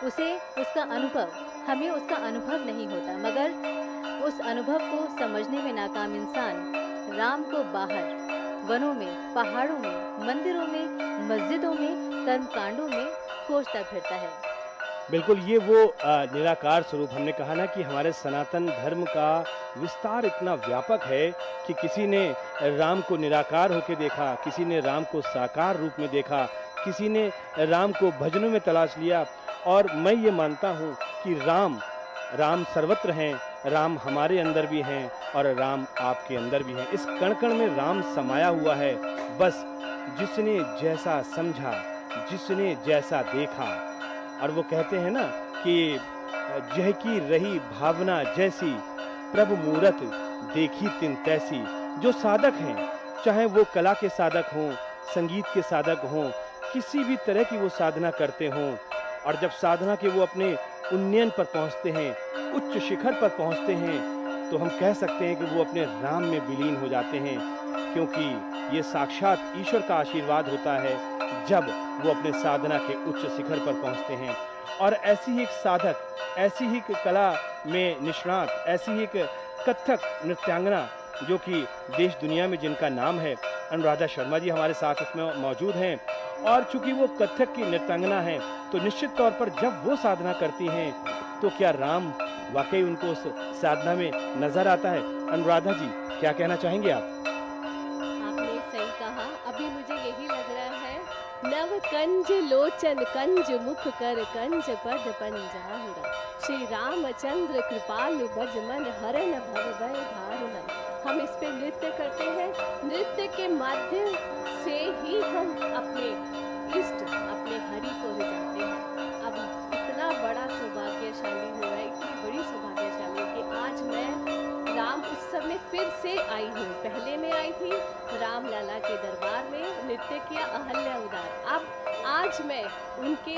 उसे उसका अनुभव, हमें उसका अनुभव नहीं होता, मगर उस अनुभव को समझने में नाकाम इंसान राम को बाहर वनों में, पहाड़ों में, मंदिरों में, मस्जिदों में, कर्मकांडों में खोजता फिरता है। बिल्कुल, ये वो निराकार स्वरूप, हमने कहा ना कि हमारे सनातन धर्म का विस्तार इतना व्यापक है कि किसी ने राम को निराकार होकर देखा, किसी ने राम को साकार रूप में देखा, किसी ने राम को भजनों में तलाश लिया। और मैं ये मानता हूँ कि राम सर्वत्र हैं, राम हमारे अंदर भी हैं और राम आपके अंदर भी हैं। इस कण कण में राम समाया हुआ है। बस जिसने जैसा समझा, जिसने जैसा देखा, और वो कहते हैं ना कि जह की रही भावना जैसी, प्रभु मूरत देखी तिन तैसी। जो साधक हैं, चाहे वो कला के साधक हों, संगीत के साधक हों, किसी भी तरह की वो साधना करते हों, और जब साधना के वो अपने उन्नयन पर पहुंचते हैं, उच्च शिखर पर पहुंचते हैं, तो हम कह सकते हैं कि वो अपने राम में विलीन हो जाते हैं, क्योंकि ये साक्षात ईश्वर का आशीर्वाद होता है जब वो अपने साधना के उच्च शिखर पर पहुंचते हैं। और ऐसी ही एक साधक, ऐसी ही एक कला में निष्णात, ऐसी ही एक कथक नृत्यांगना जो कि देश दुनिया में जिनका नाम है, अनुराधा शर्मा जी हमारे साथ इसमें मौजूद हैं। और चूंकि वो कथक की नृत्यांगना हैं, तो निश्चित तौर पर जब वो साधना करती हैं तो क्या राम वाकई उनको उस साधना में नजर आता है? अनुराधा जी, क्या कहना चाहेंगे आप? आपने सही कहा। अभी मुझे यही लग रहा है, नव कंज लोचन कंज मुख कर कंज पद पंजाहुरा, श्री रामचंद्र कृपालु भज मन हरन भव भय धारुना। हम इस पे नृत्य करते हैं, नृत्य के माध्यम से ही हम अपने इष्ट, अपने हरि को रिझाते हैं। अब इतना बड़ा सौभाग्यशाली हुआ है, इतनी बड़ी सौभाग्यशाली कि आज मैं राम उत्सव में फिर से आई हूँ। पहले मैं आई थी रामलला के दरबार में, नृत्य किया अहल्या उदार। अब आज मैं उनके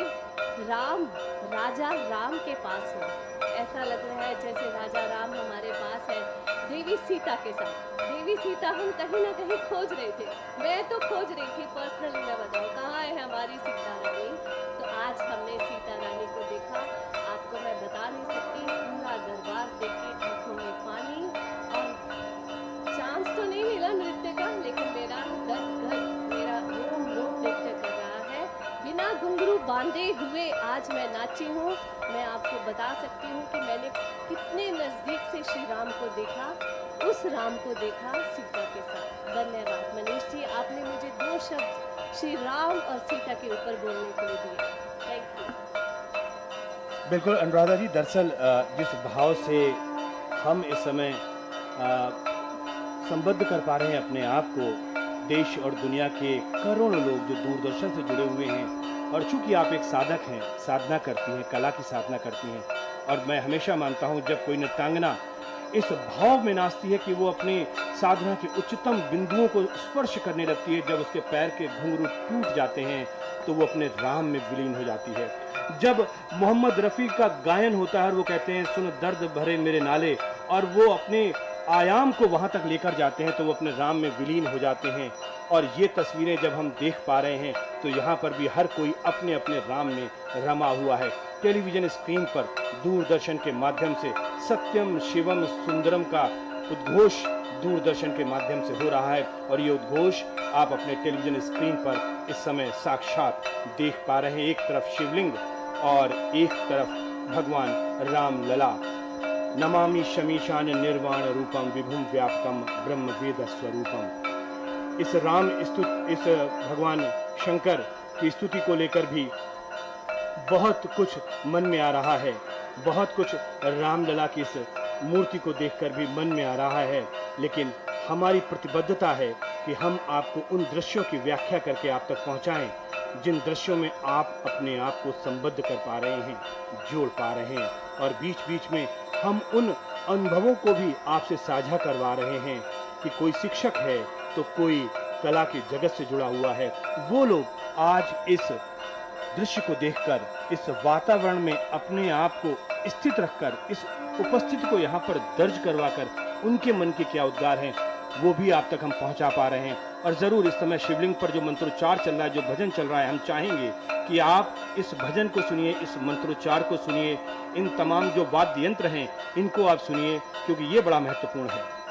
राजा राम के पास हूँ। ऐसा लग रहा है जैसे राजा राम हमारे पास है, देवी सीता के साथ। देवी सीता हम कहीं ना कहीं खोज रहे थे, मैं तो खोज रही थी पर्सनली। मैं बताऊँ कहाँ है हमारी सीता रानी? तो आज हमने सीता रानी को देखा। आपको मैं बता नहीं सकती, पूरा दरबार देख के आंखों में पानी, और चांस तो नहीं मिला नृत्य का, लेकिन मेरा मेरा रोम रोम नृत्य कर रहा है। बिना घुंघरू बांधे हुए आज मैं नाची हूँ। मैं आपको बता सकती हूँ कि मैंने कितने नज़दीक से श्री राम को देखा, उस राम को देखा सीता के साथ। धन्यवाद मनीष जी, आपने मुझे 2 शब्द श्री राम और सीता के ऊपर बोलने के लिए दिए। Thank you. बिल्कुल अनुराधा जी, दरअसल जिस भाव से हम इस समय संबद्ध कर पा रहे हैं अपने आप को देश और दुनिया के करोड़ों लोग जो दूरदर्शन से जुड़े हुए हैं, और चूंकि आप एक साधक हैं, साधना करती हैं, कला की साधना करती हैं, और मैं हमेशा मानता हूं जब कोई नृत्यांगना इस भाव में नाचती है कि वो अपनी साधना के उच्चतम बिंदुओं को स्पर्श करने लगती है, जब उसके पैर के घुंघरू टूट जाते हैं तो वो अपने राम में विलीन हो जाती है। जब मोहम्मद रफ़ी का गायन होता है और वो कहते हैं सुन दर्द भरे मेरे नाले, और वो अपने आयाम को वहाँ तक लेकर जाते हैं तो वो अपने राम में विलीन हो जाते हैं। और ये तस्वीरें जब हम देख पा रहे हैं तो यहाँ पर भी हर कोई अपने अपने राम में रमा हुआ है। टेलीविज़न स्क्रीन पर दूरदर्शन के माध्यम से सत्यम शिवम सुंदरम का उद्घोष दूरदर्शन के माध्यम से हो रहा है, और ये उद्घोष आप अपने टेलीविज़न स्क्रीन पर इस समय साक्षात देख पा रहे हैं। एक तरफ शिवलिंग और एक तरफ भगवान राम लला। नमामि शमीशान निर्वाण रूपम विभुम व्यापकम ब्रह्म वेद स्वरूपम। इस भगवान शंकर की स्तुति को लेकर भी बहुत कुछ मन में आ रहा है, बहुत कुछ रामलला की इस मूर्ति को देखकर भी मन में आ रहा है। लेकिन हमारी प्रतिबद्धता है कि हम आपको उन दृश्यों की व्याख्या करके आप तक पहुंचाएं जिन दृश्यों में आप अपने आप को संबद्ध कर पा रहे हैं, जोड़ पा रहे हैं, और बीच बीच में हम उन अनुभवों को भी आपसे साझा करवा रहे हैं कि कोई शिक्षक है तो कोई कला के जगत से जुड़ा हुआ है। वो लोग आज इस दृश्य को देखकर, इस वातावरण में अपने आप को स्थित रखकर, इस उपस्थिति को यहाँ पर दर्ज करवाकर उनके मन के क्या उद्गार हैं वो भी आप तक हम पहुँचा पा रहे हैं। और ज़रूर इस समय शिवलिंग पर जो मंत्रोच्चार चल रहा है, जो भजन चल रहा है, हम चाहेंगे कि आप इस भजन को सुनिए, इस मंत्रोच्चार को सुनिए, इन तमाम जो वाद्य यंत्र हैं इनको आप सुनिए, क्योंकि ये बड़ा महत्वपूर्ण है।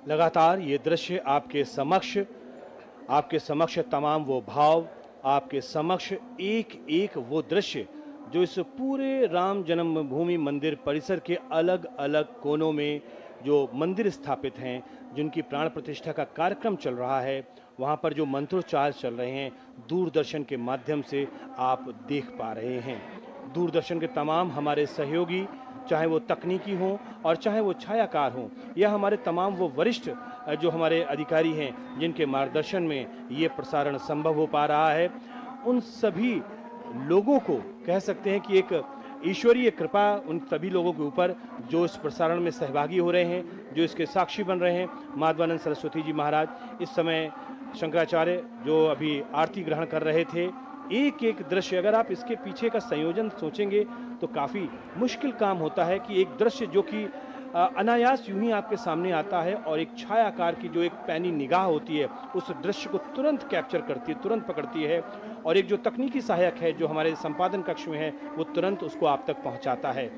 लगातार ये दृश्य आपके समक्ष तमाम वो भाव, आपके समक्ष एक एक वो दृश्य जो इस पूरे राम जन्मभूमि मंदिर परिसर के अलग अलग कोनों में जो मंदिर स्थापित हैं, जिनकी प्राण प्रतिष्ठा का कार्यक्रम चल रहा है, वहाँ पर जो मंत्रोच्चार चल रहे हैं, दूरदर्शन के माध्यम से आप देख पा रहे हैं। दूरदर्शन के तमाम हमारे सहयोगी, चाहे वो तकनीकी हों और चाहे वो छायाकार हों, या हमारे तमाम वो वरिष्ठ जो हमारे अधिकारी हैं जिनके मार्गदर्शन में ये प्रसारण संभव हो पा रहा है, उन सभी लोगों को कह सकते हैं कि एक ईश्वरीय कृपा उन सभी लोगों के ऊपर जो इस प्रसारण में सहभागी हो रहे हैं, जो इसके साक्षी बन रहे हैं। माधवानंद सरस्वती जी महाराज, इस समय शंकराचार्य जो अभी आरती ग्रहण कर रहे थे, एक एक दृश्य अगर आप इसके पीछे का संयोजन सोचेंगे तो काफ़ी मुश्किल काम होता है कि एक दृश्य जो कि अनायास यूं ही आपके सामने आता है और एक छायाकार की जो एक पैनी निगाह होती है उस दृश्य को तुरंत कैप्चर करती है, तुरंत पकड़ती है, और एक जो तकनीकी सहायक है जो हमारे संपादन कक्ष में है वो तुरंत उसको आप तक पहुंचाता है।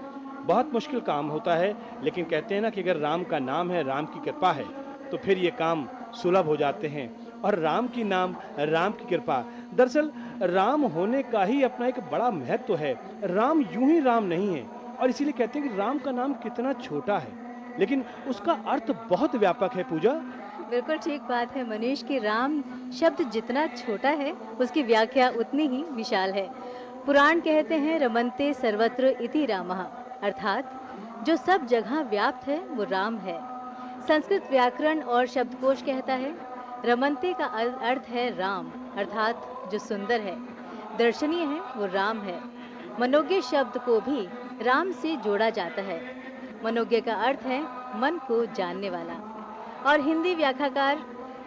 बहुत मुश्किल काम होता है, लेकिन कहते हैं ना कि अगर राम का नाम है, राम की कृपा है, तो फिर ये काम सुलभ हो जाते हैं। और राम की नाम, राम की कृपा, दरअसल राम होने का ही अपना एक बड़ा महत्व है। राम यूं ही राम नहीं है, और इसीलिए कहते हैं कि राम का नाम कितना छोटा है, लेकिन उसका अर्थ बहुत व्यापक है। पूजा, बिल्कुल ठीक बात है मनीष कि राम शब्द जितना छोटा है उसकी व्याख्या उतनी ही विशाल है। पुराण कहते हैं रमन्ते सर्वत्र इति रामः, अर्थात जो सब जगह व्याप्त है वो राम है। संस्कृत व्याकरण और शब्दकोश कहता है रमन्ते का अर्थ है राम, अर्थात जो सुंदर है, दर्शनीय है, वो राम है। मनोज्ञ शब्द को भी राम से जोड़ा जाता है। मनोज्ञ का अर्थ है मन को जानने वाला। और हिंदी व्याख्याकार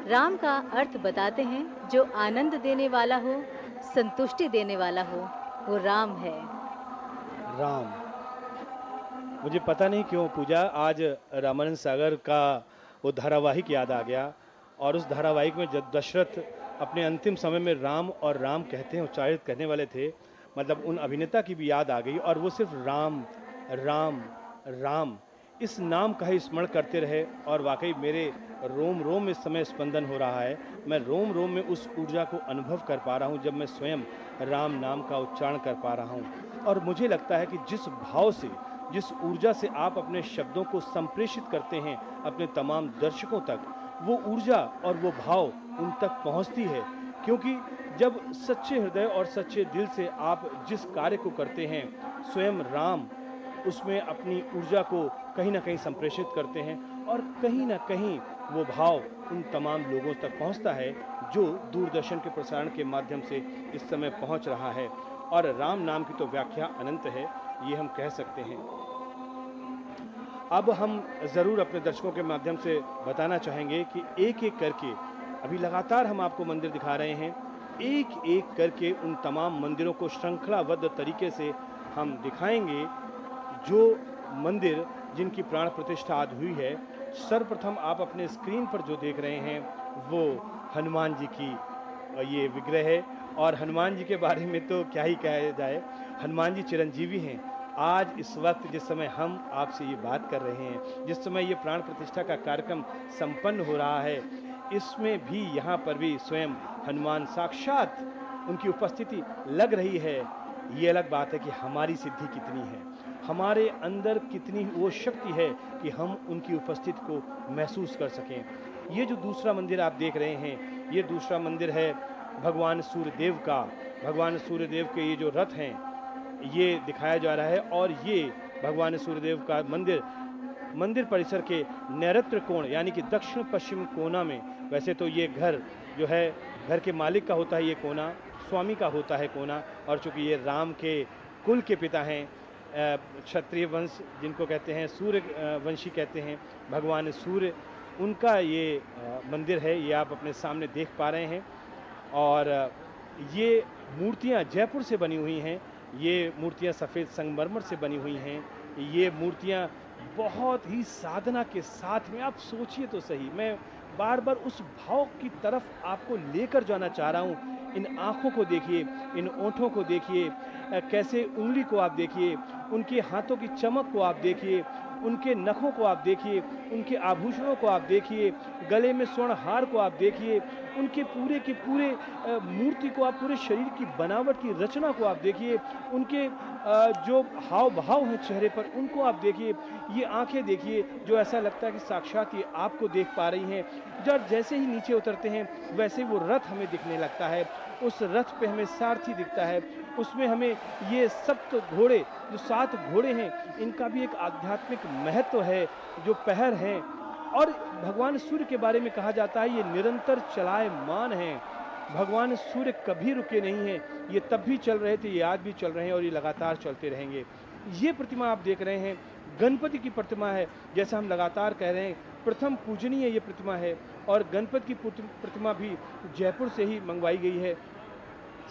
राम का अर्थ बताते हैं जो आनंद देने वाला हो, संतुष्टि देने वाला हो, वो राम है। राम, मुझे पता नहीं क्यों पूजा आज रामानंद सागर का वो धारावाहिक याद आ गया, और उस धारावाहिक में जब दशरथ अपने अंतिम समय में राम और राम कहते हैं, उच्चारित करने वाले थे, मतलब उन अभिनेता की भी याद आ गई, और वो सिर्फ राम राम राम इस नाम का ही स्मरण करते रहे। और वाकई मेरे रोम रोम में इस समय स्पंदन हो रहा है। मैं रोम रोम में उस ऊर्जा को अनुभव कर पा रहा हूँ जब मैं स्वयं राम नाम का उच्चारण कर पा रहा हूँ। और मुझे लगता है कि जिस भाव से, जिस ऊर्जा से आप अपने शब्दों को संप्रेषित करते हैं अपने तमाम दर्शकों तक, वो ऊर्जा और वो भाव उन तक पहुँचती है। क्योंकि जब सच्चे हृदय और सच्चे दिल से आप जिस कार्य को करते हैं, स्वयं राम उसमें अपनी ऊर्जा को कहीं ना कहीं संप्रेषित करते हैं, और कहीं ना कहीं वो भाव उन तमाम लोगों तक पहुंचता है जो दूरदर्शन के प्रसारण के माध्यम से इस समय पहुंच रहा है। और राम नाम की तो व्याख्या अनंत है, ये हम कह सकते हैं। अब हम ज़रूर अपने दर्शकों के माध्यम से बताना चाहेंगे कि एक एक करके, अभी लगातार हम आपको मंदिर दिखा रहे हैं, एक एक करके उन तमाम मंदिरों को श्रृंखलाबद्ध तरीके से हम दिखाएंगे, जो मंदिर जिनकी प्राण प्रतिष्ठा आज हुई है। सर्वप्रथम आप अपने स्क्रीन पर जो देख रहे हैं वो हनुमान जी की ये विग्रह है, और हनुमान जी के बारे में तो क्या ही कहा जाए, हनुमान जी चिरंजीवी हैं। आज इस वक्त जिस समय हम आपसे ये बात कर रहे हैं, जिस समय ये प्राण प्रतिष्ठा का कार्यक्रम संपन्न हो रहा है, इसमें भी यहाँ पर भी स्वयं हनुमान साक्षात उनकी उपस्थिति लग रही है। ये अलग बात है कि हमारी सिद्धि कितनी है, हमारे अंदर कितनी वो शक्ति है कि हम उनकी उपस्थिति को महसूस कर सकें। ये जो दूसरा मंदिर आप देख रहे हैं, ये दूसरा मंदिर है भगवान सूर्यदेव का। भगवान सूर्यदेव के ये जो रथ हैं ये दिखाया जा रहा है, और ये भगवान सूर्यदेव का मंदिर परिसर के नैऋत्य कोण यानी कि दक्षिण पश्चिम कोना में, वैसे तो ये घर जो है घर के मालिक का होता है, ये कोना स्वामी का होता है कोना, और चूँकि ये राम के कुल के पिता हैं, क्षत्रिय वंश जिनको कहते हैं, सूर्य वंशी कहते हैं, भगवान सूर्य, उनका ये मंदिर है, ये आप अपने सामने देख पा रहे हैं। और ये मूर्तियाँ जयपुर से बनी हुई हैं, ये मूर्तियाँ सफ़ेद संगमरमर से बनी हुई हैं, ये मूर्तियाँ बहुत ही साधना के साथ में, आप सोचिए तो सही, मैं बार बार उस भाव की तरफ आपको लेकर जाना चाह रहा हूँ। इन आँखों को देखिए, इन ओंठों को देखिए, कैसे उंगली को आप देखिए, उनके हाथों की चमक को आप देखिए, उनके नखों को आप देखिए, उनके आभूषणों को आप देखिए, गले में स्वर्ण हार को आप देखिए, उनके पूरे के पूरे मूर्ति को आप, पूरे शरीर की बनावट की रचना को आप देखिए, उनके जो हाव भाव हैं चेहरे पर उनको आप देखिए, ये आंखें देखिए जो ऐसा लगता है कि साक्षात ये आपको देख पा रही हैं। जब जैसे ही नीचे उतरते हैं वैसे वो रथ हमें दिखने लगता है, उस रथ पे हमें सारथी दिखता है, उसमें हमें ये सप्त घोड़े, जो 7 घोड़े हैं, इनका भी एक आध्यात्मिक महत्व है, जो पहर हैं। और भगवान सूर्य के बारे में कहा जाता है ये निरंतर चलायमान हैं, भगवान सूर्य कभी रुके नहीं हैं, ये तब भी चल रहे थे, ये आज भी चल रहे हैं और ये लगातार चलते रहेंगे। ये प्रतिमा आप देख रहे हैं गणपति की प्रतिमा है, जैसा हम लगातार कह रहे हैं प्रथम पूजनीय ये प्रतिमा है, और गणपति की प्रतिमा भी जयपुर से ही मंगवाई गई है,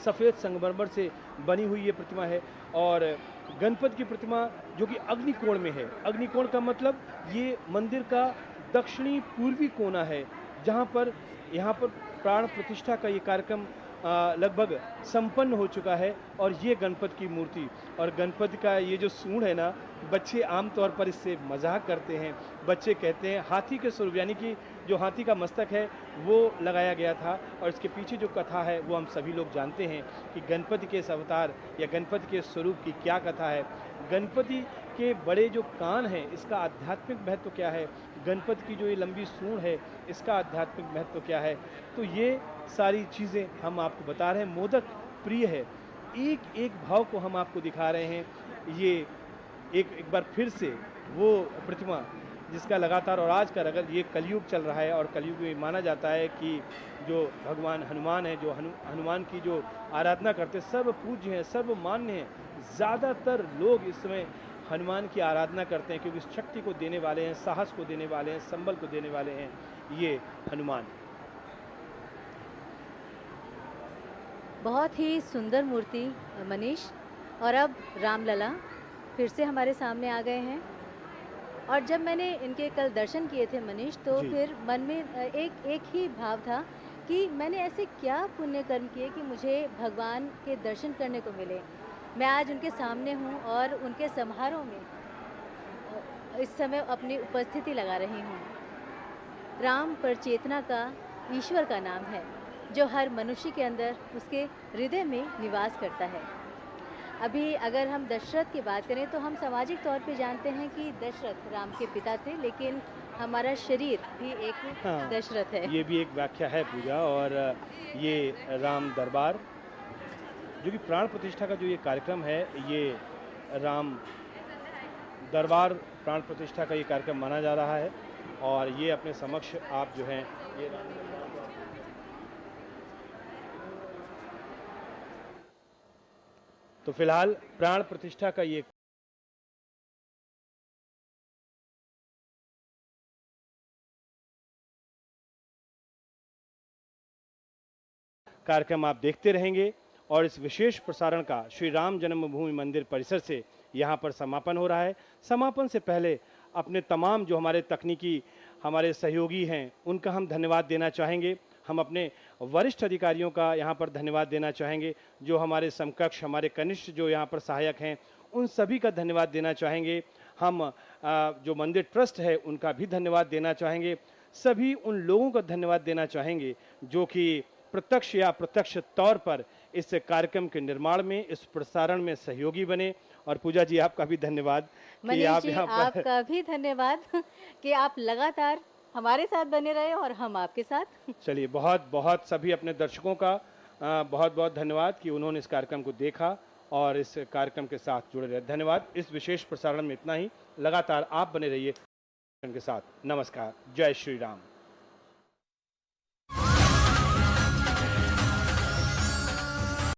सफ़ेद संगमरमर से बनी हुई ये प्रतिमा है। और गणपति की प्रतिमा जो कि अग्निकोण में है, अग्निकोण का मतलब ये मंदिर का दक्षिणी पूर्वी कोना है, जहाँ पर यहाँ पर प्राण प्रतिष्ठा का ये कार्यक्रम लगभग संपन्न हो चुका है। और ये गणपति की मूर्ति और गणपति का ये जो सूंड है ना, बच्चे आमतौर पर इससे मजाक करते हैं। बच्चे कहते हैं हाथी के स्वरूप, यानी कि जो हाथी का मस्तक है वो लगाया गया था, और इसके पीछे जो कथा है वो हम सभी लोग जानते हैं कि गणपति के इस अवतार या गणपति के स्वरूप की क्या कथा है। गणपति के बड़े जो कान हैं इसका आध्यात्मिक महत्व क्या है, गणपति की जो ये लंबी सूंड है इसका आध्यात्मिक महत्व क्या है, तो ये सारी चीज़ें हम आपको बता रहे हैं। मोदक प्रिय है, एक एक भाव को हम आपको दिखा रहे हैं। ये एक बार फिर से वो प्रतिमा जिसका लगातार, और आज का अगर ये कलयुग चल रहा है और कलयुग में माना जाता है कि जो भगवान हनुमान है, जो हनुमान की जो आराधना करते हैं, सब पूज्य हैं, सब मान्य हैं। ज़्यादातर लोग इस समय हनुमान की आराधना करते हैं क्योंकि शक्ति को देने वाले हैं, साहस को देने वाले हैं, संबल को देने वाले हैं ये हनुमान। बहुत ही सुंदर मूर्ति मनीष। और अब रामलला फिर से हमारे सामने आ गए हैं, और जब मैंने इनके कल दर्शन किए थे मनीष, तो फिर मन में एक ही भाव था कि मैंने ऐसे क्या पुण्य कर्म किए कि मुझे भगवान के दर्शन करने को मिले। मैं आज उनके सामने हूँ और उनके समारोह में इस समय अपनी उपस्थिति लगा रही हूँ। राम परचेतना का ईश्वर का नाम है जो हर मनुष्य के अंदर उसके हृदय में निवास करता है। अभी अगर हम दशरथ की बात करें तो हम सामाजिक तौर पे जानते हैं कि दशरथ राम के पिता थे, लेकिन हमारा शरीर भी एक दशरथ है। ये भी एक व्याख्या है पूजा। और ये राम दरबार जो कि प्राण प्रतिष्ठा का जो ये कार्यक्रम है, ये राम दरबार प्राण प्रतिष्ठा का ये कार्यक्रम माना जा रहा है। और ये अपने समक्ष आप जो हैं ये राम दरबार तो फिलहाल प्राण प्रतिष्ठा का ये कार्यक्रम आप देखते रहेंगे। और इस विशेष प्रसारण का श्री राम जन्मभूमि मंदिर परिसर से यहाँ पर समापन हो रहा है। समापन से पहले अपने तमाम जो हमारे तकनीकी हमारे सहयोगी हैं उनका हम धन्यवाद देना चाहेंगे। हम अपने वरिष्ठ अधिकारियों का यहाँ पर धन्यवाद देना चाहेंगे, जो हमारे समकक्ष हमारे कनिष्ठ जो यहाँ पर सहायक हैं उन सभी का धन्यवाद देना चाहेंगे। हम जो मंदिर ट्रस्ट है उनका भी धन्यवाद देना चाहेंगे। सभी उन लोगों का धन्यवाद देना चाहेंगे जो कि प्रत्यक्ष या अप्रत्यक्ष तौर पर इस कार्यक्रम के निर्माण में, इस प्रसारण में सहयोगी बने। और पूजा जी आपका भी धन्यवाद कि आप यहाँ पर, आपका भी धन्यवाद कि आप लगातार हमारे साथ बने रहे और हम आपके साथ। चलिए, बहुत बहुत सभी अपने दर्शकों का बहुत बहुत धन्यवाद कि उन्होंने इस कार्यक्रम को देखा और इस कार्यक्रम के साथ जुड़े रहे। धन्यवाद। इस विशेष प्रसारण में इतना ही। लगातार आप बने रहिए के साथ। नमस्कार। जय श्री राम।